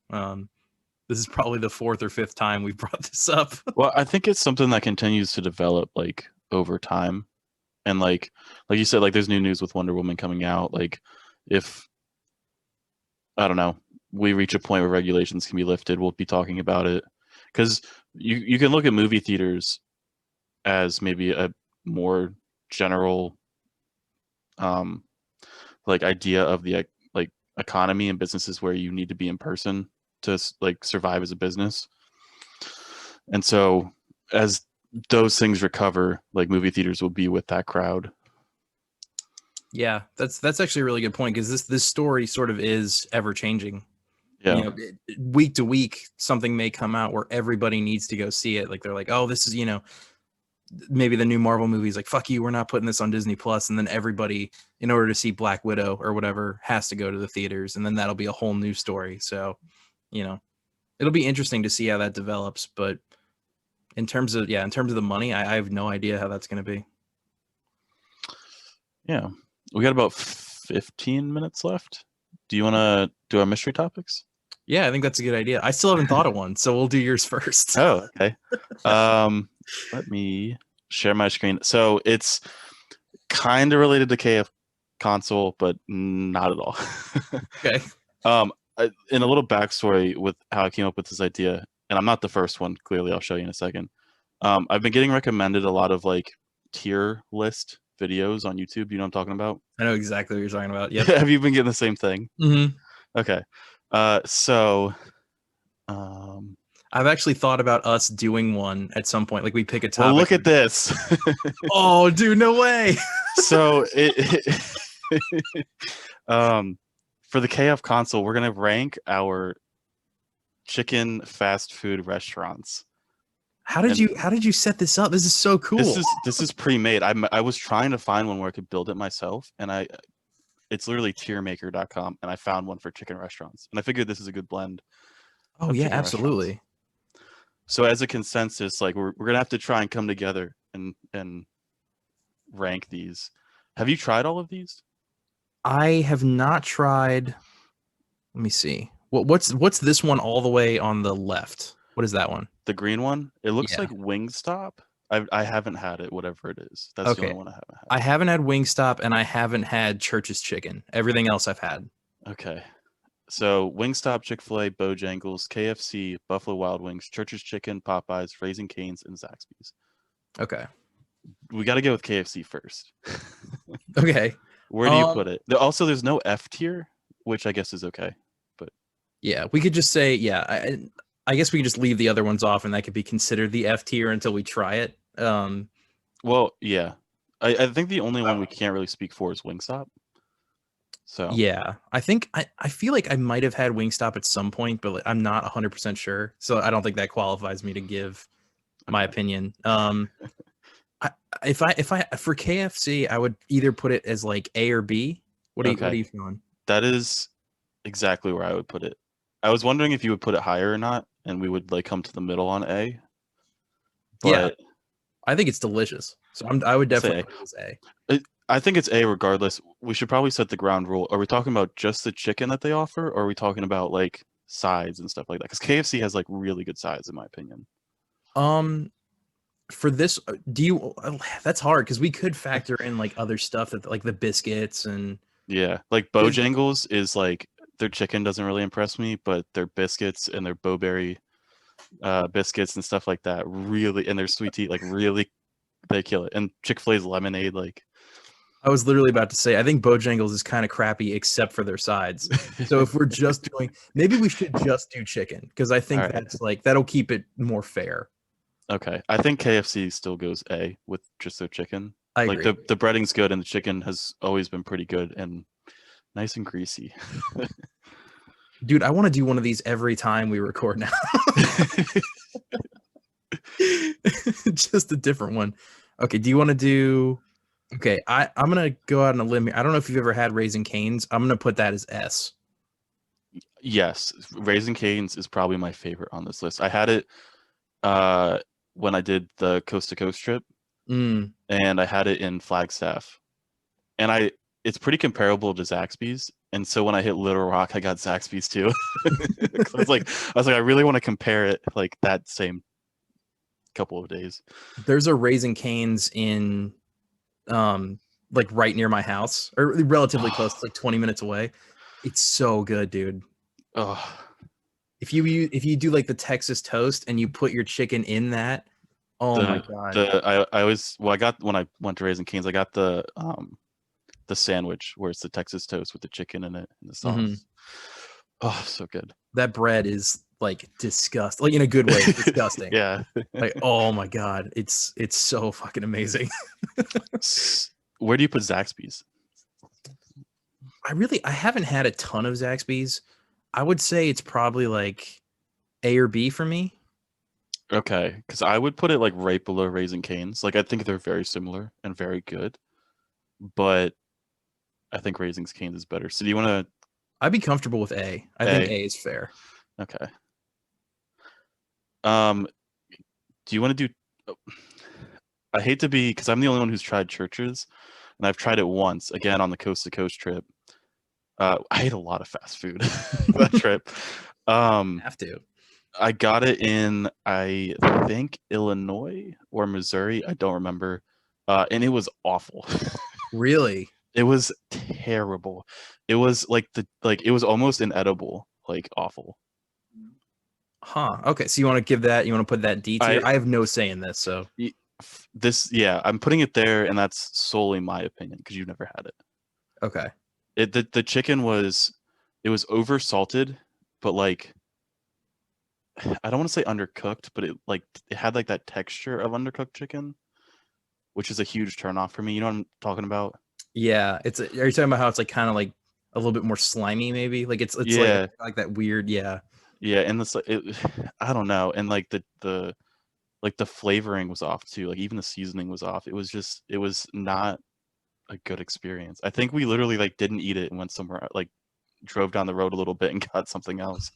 This is probably the fourth or fifth time we've brought this up. Well, I think it's something that continues to develop like over time. And like you said, like there's new news with Wonder Woman coming out. Like if, I don't know, we reach a point where regulations can be lifted, we'll be talking about it. Because you can look at movie theaters as maybe a more general like idea of the like economy and businesses where you need to be in person to like survive as a business. And so as those things recover, like movie theaters will be with that crowd. Yeah, that's actually a really good point, because this story sort of is ever changing. Yeah. Week to week, something may come out where everybody needs to go see it. Like they're like, oh, this is, maybe the new Marvel movie is like, fuck you, we're not putting this on Disney Plus. And then everybody, in order to see Black Widow or whatever, has to go to the theaters. And then that'll be a whole new story. So, it'll be interesting to see how that develops. But in terms of the money, I have no idea how that's going to be. Yeah. We got about 15 minutes left. Do you want to do our mystery topics? Yeah, I think that's a good idea. I still haven't thought of one, so we'll do yours first. Oh, okay. Let me share my screen. So it's kind of related to KF console, but not at all. Okay. In a little backstory with how I came up with this idea, and I'm not the first one, clearly I'll show you in a second. I've been getting recommended a lot of like tier list videos on YouTube. You know what I'm talking about? I know exactly what you're talking about. Yep. Have you been getting the same thing? Mm-hmm. Okay. So I've actually thought about us doing one at some point. Like we pick a topic. well, look at this. Oh, dude, no way. So for the KF console, we're gonna rank our chicken fast food restaurants. How did you set this up? This is so cool. This is pre-made. I was trying to find one where I could build it myself, and it's literally tiermaker.com, and I found one for chicken restaurants, and I figured this is a good blend. Oh yeah, absolutely. So as a consensus, like we're gonna have to try and come together and rank these. Have you tried all of these? I have not tried. Let me see. What's this one all the way on the left? What is that one? The green one? It looks like Wingstop. I haven't had it, whatever it is. That's the only one I haven't had. I haven't had Wingstop, and I haven't had Church's Chicken. Everything else I've had. Okay. So Wingstop, Chick-fil-A, Bojangles, KFC, Buffalo Wild Wings, Church's Chicken, Popeyes, Raising Cane's, and Zaxby's. Okay. We got to go with KFC first. Okay. Where do you put it? Also, there's no F tier, which I guess is okay. But yeah, we could just say, I guess we could just leave the other ones off, and that could be considered the F tier until we try it. Well, yeah. I think the only one we can't really speak for is Wingstop. So yeah, I think I feel like I might have had Wingstop at some point, but I'm not 100% sure. So I don't think that qualifies me to give my opinion. If I for KFC, I would either put it as like A or B. What are you feeling? That is exactly where I would put it. I was wondering if you would put it higher or not, and we would like come to the middle on A. But yeah, I think it's delicious. So I would definitely put it as A. I think it's A regardless. We should probably set the ground rule. Are we talking about just the chicken that they offer, or are we talking about like sides and stuff like that? Because KFC has like really good sides, in my opinion. For this, that's hard because we could factor in like other stuff that like the biscuits and like Bojangles is like their chicken doesn't really impress me, but their biscuits and their Bowberry biscuits and stuff like that really, and their sweet tea, like really, they kill it. And Chick-fil-A's lemonade, like. I was literally about to say, I think Bojangles is kind of crappy except for their sides. So if we're just doing, maybe we should just do chicken, because I think that's like, that'll keep it more fair. Okay. I think KFC still goes A with just their chicken. I agree. The breading's good, and the chicken has always been pretty good. And Nice and greasy. Dude, I want to do one of these every time we record now. Just a different one. Okay, do you want to do... Okay, I'm going to go out on a limb here. I don't know if you've ever had Raising Cane's. I'm going to put that as S. Yes, Raising Cane's is probably my favorite on this list. I had it when I did the coast to coast trip, and I had it in Flagstaff, and it's pretty comparable to Zaxby's. And so when I hit Little Rock, I got Zaxby's too. I was like, I really want to compare it like that same couple of days. There's a Raising Cane's in like right near my house, or relatively close. It's like 20 minutes away. It's so good, dude. Oh. If you do like the Texas toast and you put your chicken in that, my god! I always when I went to Raising Cane's, I got the sandwich where it's the Texas toast with the chicken in it and the sauce. Oh, so good. That bread is like disgusting, like in a good way. Disgusting. Yeah. Like, oh my god, it's so fucking amazing. Where do you put Zaxby's? I haven't had a ton of Zaxby's. I would say it's probably like A or B for me. Okay, because I would put it like right below Raising Cane's. Like I think they're very similar and very good, but I think Raising Cane's is better. So do you want to? I'd be comfortable with A. I think A is fair. Okay. Do you want to do? I hate to be, because I'm the only one who's tried Church's, and I've tried it once again on the coast to coast trip. I ate a lot of fast food that trip. Have to. I got it in, I think, Illinois or Missouri. I don't remember. And it was awful. Really? It was terrible. It was it was almost inedible, like awful. Huh. Okay. So you want to put that D tier? I have no say in this. So I'm putting it there, and that's solely my opinion because you've never had it. Okay. The chicken was over salted, but like I don't want to say undercooked, but it had like that texture of undercooked chicken, which is a huge turnoff for me. You know what I'm talking about? Yeah. Are you talking about how it's like kind of like a little bit more slimy, maybe? Like it's like that weird, yeah. Yeah, and I don't know, and like the flavoring was off too. Like even the seasoning was off. It was not a good experience. I think we literally like didn't eat it and went somewhere, like drove down the road a little bit and got something else.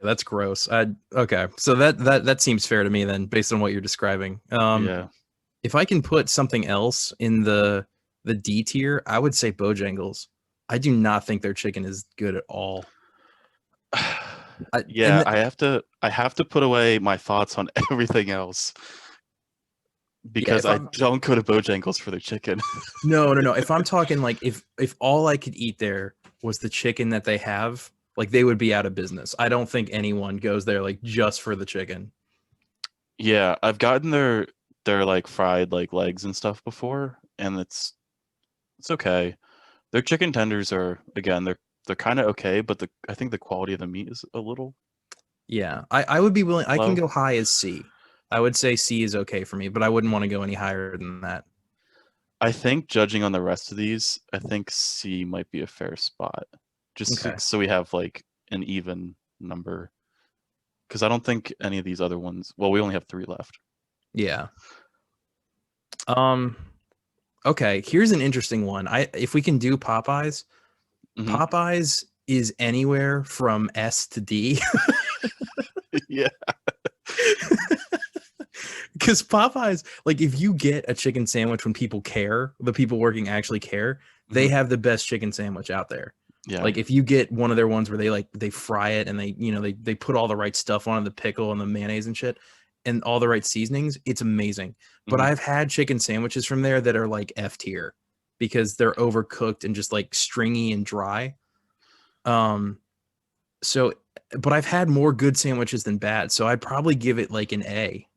That's gross. Okay, so that seems fair to me then, based on what you're describing. Yeah. If I can put something else in the D tier, I would say Bojangles. I do not think their chicken is good at all. I have to put away my thoughts on everything else because I don't go to Bojangles for their chicken. No. If I'm talking like if all I could eat there was the chicken that they have, like they would be out of business. I don't think anyone goes there like just for the chicken. Yeah, I've gotten their like fried like legs and stuff before, and it's okay. Their chicken tenders are, again, they're kind of okay, but I think the quality of the meat is a little. Yeah, I would be willing. I can go high as C. I would say C is okay for me, but I wouldn't want to go any higher than that. I think judging on the rest of these, I think C might be a fair spot. Just so we have like an even number. Because I don't think any of these other ones. Well, we only have 3 left. Yeah. Okay, here's an interesting one. If we can do Popeyes, Popeyes is anywhere from S to D. Yeah. Because Popeyes, like if you get a chicken sandwich when people care, the people working actually care, they have the best chicken sandwich out there. Yeah. Like if you get one of their ones where they fry it and they put all the right stuff on it, the pickle and the mayonnaise and shit, and all the right seasonings, it's amazing. But I've had chicken sandwiches from there that are like F tier because they're overcooked and just like stringy and dry. So, but I've had more good sandwiches than bad, so I'd probably give it like an A.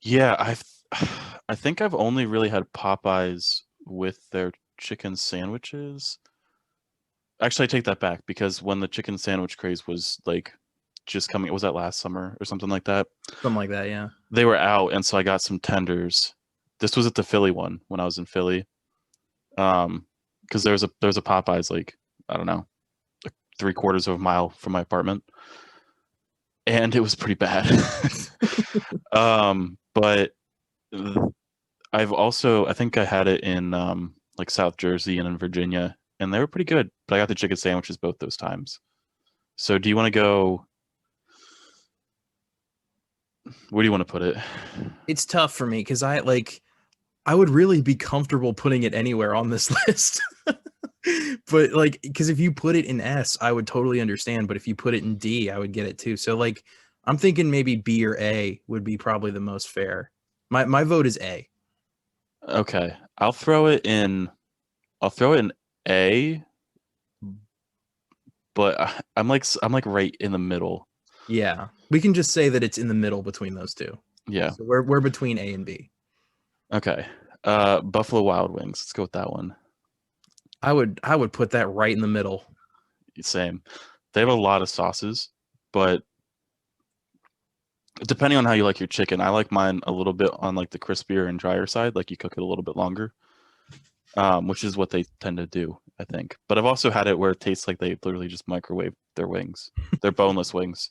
Yeah, I think I've only really had Popeyes with their chicken sandwiches. Actually, I take that back because when the chicken sandwich craze was like just coming, was that last summer or something like that? Something like that, yeah. They were out, and so I got some tenders. This was at the Philly one when I was in Philly. Because there's a Popeyes like, I don't know, like 3/4 of a mile from my apartment, and it was pretty bad. But I think I had it in like South Jersey and in Virginia, and they were pretty good. But I got the chicken sandwiches both those times. So do you want to go? Where do you want to put it? It's tough for me because I would really be comfortable putting it anywhere on this list. But like, because if you put it in S, I would totally understand. But if you put it in D, I would get it too. So like, I'm thinking maybe B or A would be probably the most fair. My vote is A. Okay, I'll throw it in. I'll throw it in A, but I'm like right in the middle. Yeah, we can just say that it's in the middle between those two. Yeah. So we're between A and B. Okay. Buffalo Wild Wings. Let's go with that one. I would put that right in the middle. Same. They have a lot of sauces, but depending on how you like your chicken, I like mine a little bit on like the crispier and drier side, like you cook it a little bit longer, which is what they tend to do, I think. But I've also had it where it tastes like they literally just microwave their wings. They're boneless wings.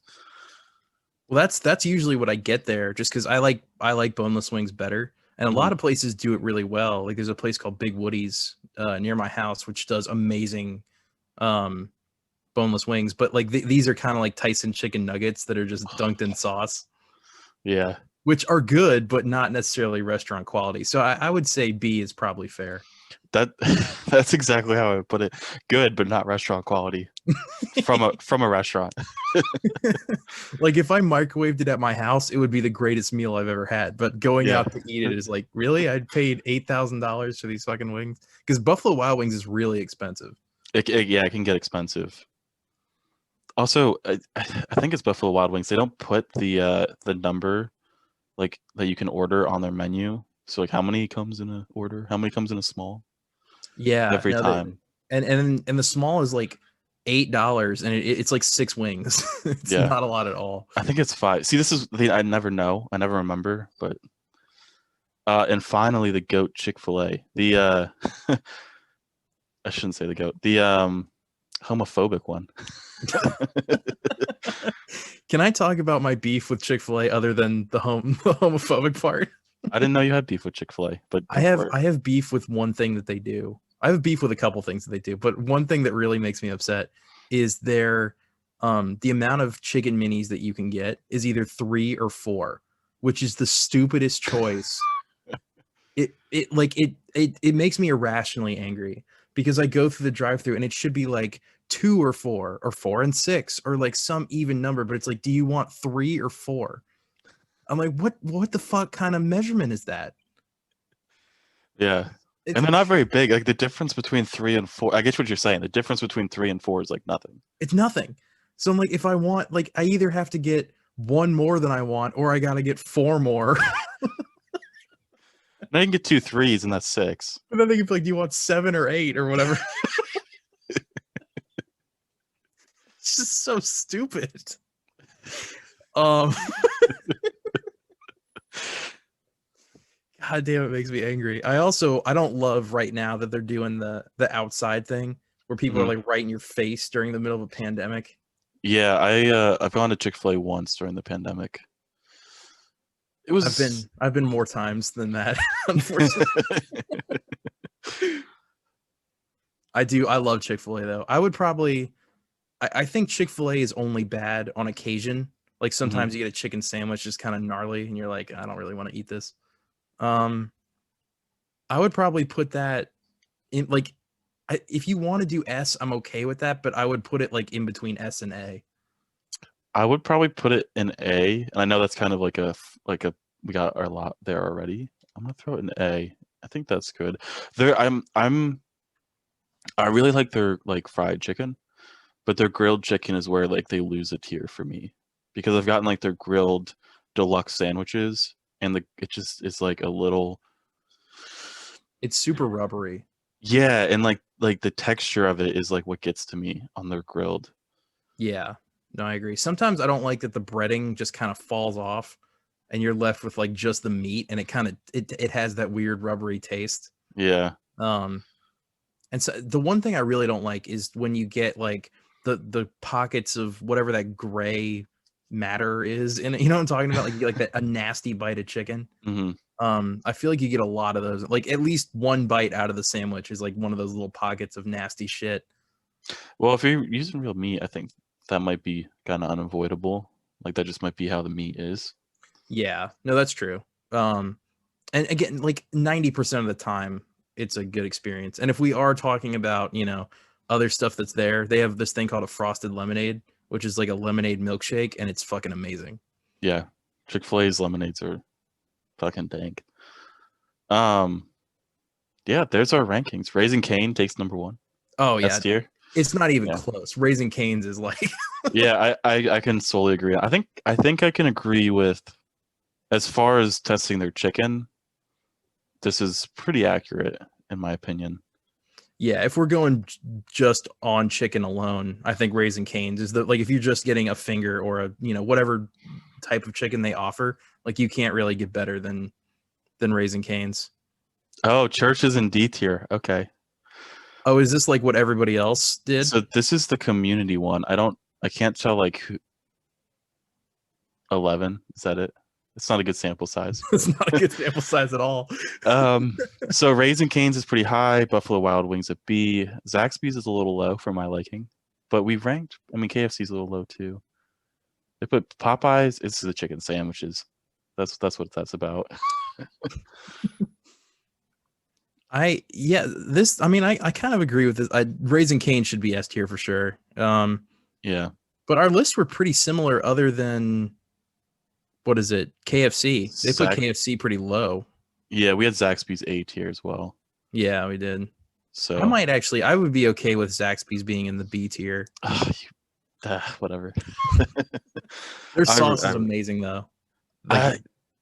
Well, that's usually what I get there, just because I like boneless wings better, and a lot of places do it really well. Like there's a place called Big Woody's near my house, which does amazing um, boneless wings. But like these are kind of like Tyson chicken nuggets that are just dunked in sauce, Yeah. which are good, but not necessarily restaurant quality. So I would say B is probably fair. That's exactly how I would put it. Good, but not restaurant quality. From a restaurant. Like if I microwaved it at my house, it would be the greatest meal I've ever had. But going Yeah. out to eat it is like, really? I paid $8,000 for these fucking wings because Buffalo Wild Wings is really expensive. Yeah, it can get expensive. Also, I think it's Buffalo Wild Wings. They don't put the number like that you can order on their menu. So like how many comes in a order? How many comes in a small? Yeah, Every no, time. and the small is like $8, and it's like 6 wings. It's Yeah. not a lot at all. I think it's 5. See, this is the I never know. I never remember, but and finally the goat Chick-fil-A. The I shouldn't say the goat. The homophobic one. Can I talk about my beef with Chick-fil-A other than the homophobic part? I didn't know you had beef with Chick-fil-A, but I go have for it. I have beef with one thing that they do. I have beef with a couple things that they do, but one thing that really makes me upset is their the amount of chicken minis that you can get is either 3 or 4, which is the stupidest choice. It makes me irrationally angry because I go through the drive-through and it should be like 2 or 4 or 4 and 6 or like some even number, but it's like, do you want 3 or 4? I'm like, what the fuck kind of measurement is that? Yeah. It's And they're not very big. Like the difference between 3 and 4, I get what you're saying. The difference between 3 and 4 is like nothing. it's nothing. So I'm like, if I want, like, I either have to get one more than I want, or I gotta get 4 more. Now you can get 2 threes, and that's 6. And then they can be like, do you want 7 or 8 or whatever? It's just so stupid. Um, God damn, it makes me angry. I don't love right now that they're doing the outside thing where people are like right in your face during the middle of a pandemic. Yeah, I've gone to Chick-fil-A once during the pandemic. It was I've been more times than that, unfortunately. I love Chick-fil-A though. I would probably I think Chick-fil-A is only bad on occasion. Like sometimes you get a chicken sandwich just kind of gnarly and you're like, I don't really want to eat this. I would probably put that in like if you want to do S, I'm okay with that, but I would put it like in between S and A. I would probably put it in A, and I know that's kind of like a we got our lot there already. I'm gonna throw it in A. I think that's good. I really like their like fried chicken, but their grilled chicken is where like they lose a tier for me because I've gotten like their grilled deluxe sandwiches, and it just is like a little. It's super rubbery. Yeah, and like the texture of it is like what gets to me on their grilled. Yeah, no, I agree. Sometimes I don't like that the breading just kind of falls off and you're left with like just the meat and it kind of it has that weird rubbery taste. Yeah. And so the one thing I really don't like is when you get like the pockets of whatever that gray matter is in it. You know what I'm talking about? Like you get like that a nasty bite of chicken. Hmm. I feel like you get a lot of those. Like at least one bite out of the sandwich is like one of those little pockets of nasty shit. Well, if you're using real meat, I think that might be kind of unavoidable. Like that just might be how the meat is. Yeah, no, that's true. And again, like 90% of the time, it's a good experience. And if we are talking about, other stuff that's there, they have this thing called a frosted lemonade, which is like a lemonade milkshake, and it's fucking amazing. Yeah, Chick-fil-A's lemonades are fucking dank. Um, yeah, there's our rankings. Raising Cane takes number 1. Oh yeah, S tier. it's not even Yeah. close. Raising Cane's is like, Yeah, I can solely agree. I think I can agree with, as far as testing their chicken, this is pretty accurate in my opinion. yeah, if we're going just on chicken alone, I think Raising Cane's is like if you're just getting a finger or a whatever type of chicken they offer, like you can't really get better than Raising Cane's. Oh, Church is in D tier. Okay. Oh, is this like what everybody else did? So this is the community one. I can't tell like 11. Is that it? It's not a good sample size. It's not a good sample size at all. So Raising Cane's is pretty high. Buffalo Wild Wings at B. Zaxby's is a little low for my liking, but we've ranked. I mean, KFC's a little low too. They put Popeyes. It's the chicken sandwiches. That's what that's about. I kind of agree with this. Raising Cane should be S tier for sure. Yeah. But our lists were pretty similar, other than what is it? KFC. They put KFC pretty low. Yeah, we had Zaxby's A tier as well. Yeah, we did. So I would be okay with Zaxby's being in the B tier. Whatever. Their sauce is amazing though.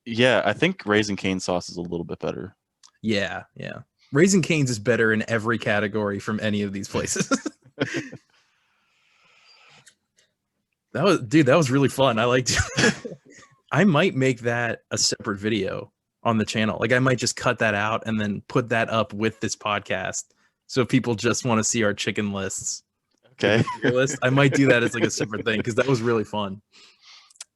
Yeah, I think Raising Cane sauce is a little bit better. Yeah. Raising Cane's is better in every category from any of these places. That was really fun. I liked I might make that a separate video on the channel. Like I might just cut that out and then put that up with this podcast. So if people just want to see our chicken lists. Okay. I might do that as like a separate thing because that was really fun.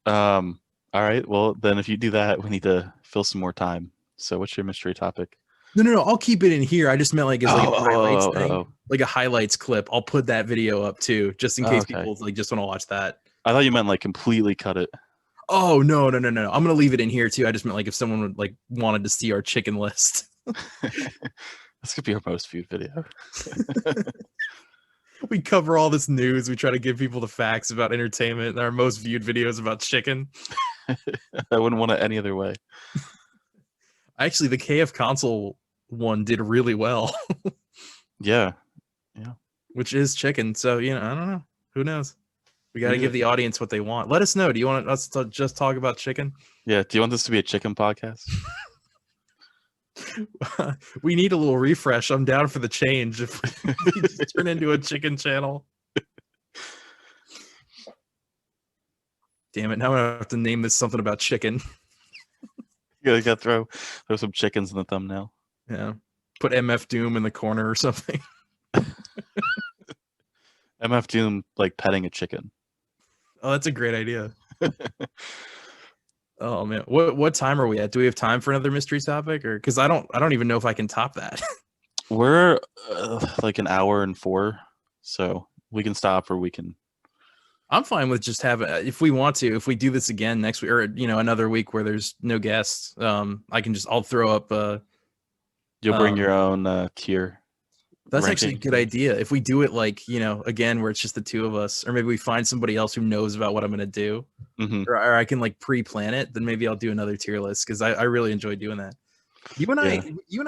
All right. Well, then if you do that, we need to fill some more time. So what's your mystery topic? No. I'll keep it in here. I just meant like as like a highlights thing, like a highlights clip. I'll put that video up too, just in case people like just want to watch that. I thought you meant like completely cut it. Oh no. I'm gonna leave it in here too. I just meant like if someone would like wanted to see our chicken list. This could be our most viewed video. We cover all this news. We try to give people the facts about entertainment. Our most viewed videos about chicken. I wouldn't want it any other way. Actually, the KF console one did really well. Yeah. Which is chicken. So, I don't know. Who knows? We got to give the audience what they want. Let us know. Do you want us to just talk about chicken? Yeah. Do you want this to be a chicken podcast? We need a little refresh. I'm down for the change. If we just turn into a chicken channel. Damn it. Now I have to name this something about chicken. You gotta throw some chickens in the thumbnail. Yeah. Put MF Doom in the corner or something. MF Doom like petting a chicken. Oh, that's a great idea. Oh man, what time are we at? Do we have time for another mystery topic, or because I don't even know if I can top that. We're like an hour and 4, so we can stop or we can. I'm fine with just having, if we want to, if we do this again next week or another week where there's no guests, I'll throw up. You'll bring your own tier. That's actually a good idea. If we do it like, again, where it's just the two of us, or maybe we find somebody else who knows about what I'm going to do, or I can like pre-plan it, then maybe I'll do another tier list because I really enjoy doing that. You and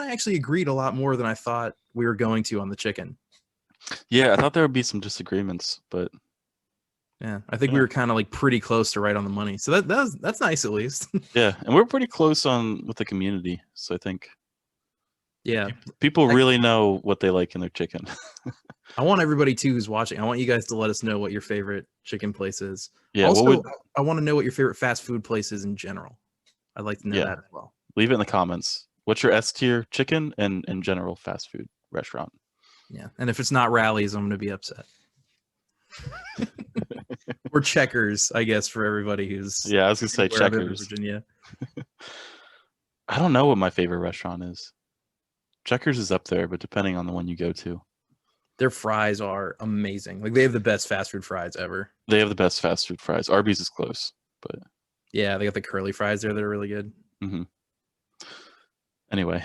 I actually agreed a lot more than I thought we were going to on the chicken. Yeah, I thought there would be some disagreements, but yeah, I think we were kind of like pretty close to right on the money. So that's nice at least. Yeah, and we're pretty close with the community, so I think. Yeah, people really know what they like in their chicken. I want everybody too who's watching. I want you guys to let us know what your favorite chicken place is. Yeah. Also, I want to know what your favorite fast food place is in general. I'd like to know that as well. Leave it in the comments. What's your S tier chicken and in general fast food restaurant? Yeah, and if it's not Rallies, I'm gonna be upset. Or Checkers, I guess, for everybody who's Yeah, I was gonna say anywhere other than Checkers. Virginia. I don't know what my favorite restaurant is. Checkers is up there, but depending on the one you go to. Their fries are amazing. Like, they have the best fast food fries ever. They have the best fast food fries. Arby's is close, but Yeah, they got the curly fries there that are really good. mm-hmm. Anyway,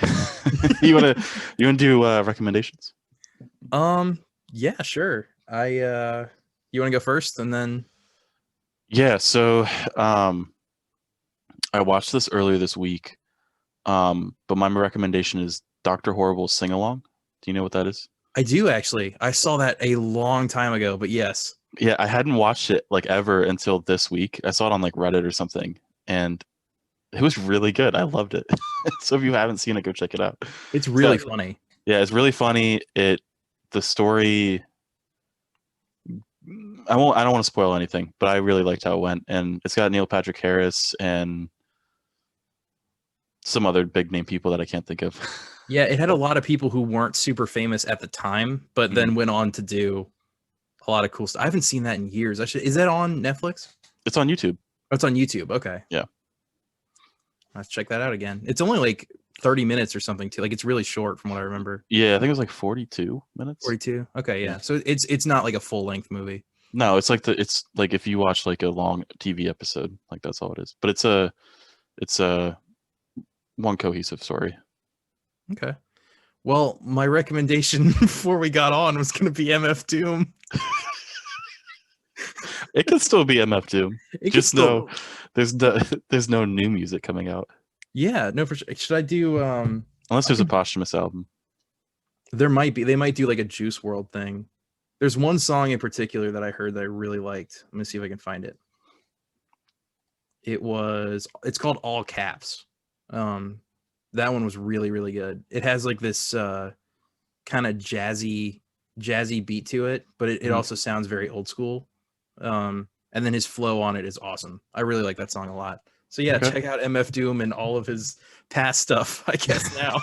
you wanna do recommendations? Yeah, sure. You want to go first, and then Yeah. So, I watched this earlier this week. But my recommendation is Dr. Horrible's Sing Along. Do you know what that is? I do actually. I saw that a long time ago, but yes. Yeah, I hadn't watched it like ever until this week. I saw it on like Reddit or something, and it was really good. I loved it. So if you haven't seen it, go check it out. It's really funny. Yeah, it's really funny. The story. I don't want to spoil anything, but I really liked how it went, and it's got Neil Patrick Harris and some other big name people that I can't think of. Yeah, it had a lot of people who weren't super famous at the time, but then went on to do a lot of cool stuff. I haven't seen that in years. Is that on Netflix? It's on YouTube. Oh, it's on YouTube. Okay. Yeah. Let's check that out again. It's only like 30 minutes or something too. Like, it's really short from what I remember. Yeah, I think it was like 42 minutes. 42. Okay, yeah. So it's not like a full length movie. No, it's like if you watch like a long TV episode, like that's all it is. But it's a one cohesive story. Okay. Well, my recommendation before we got on was going to be MF Doom. It can still be MF Doom. Just know there's no new music coming out. Yeah, no, for sure. Should I do Unless there's a posthumous album. There might be. They might do like a Juice WRLD thing. There's one song in particular that I heard that I really liked. I'm gonna see if I can find it. It's called All Caps. That one was really, really good. It has like this kind of jazzy beat to it, but it also sounds very old school. And then his flow on it is awesome. I really like that song a lot. So yeah, Check out MF Doom and all of his past stuff, I guess now.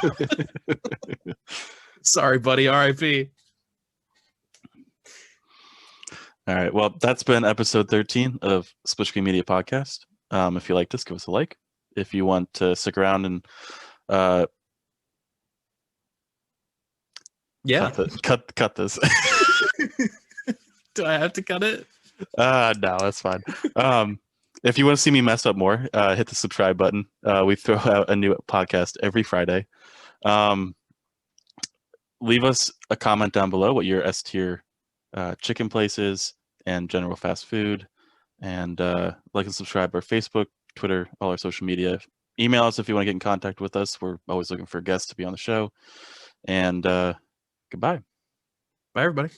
Sorry, buddy. R.I.P. All right. Well, that's been episode 13 of Split Screen Media Podcast. If you like this, give us a like. If you want to stick around and cut this. Do I have to cut it? No, that's fine. If you want to see me mess up more, hit the subscribe button. We throw out a new podcast every Friday. Leave us a comment down below what your S tier chicken place is and general fast food. And like and subscribe our Facebook, Twitter, all our social media. Email us if you want to get in contact with us. We're always looking for guests to be on the show. And goodbye. Bye, everybody.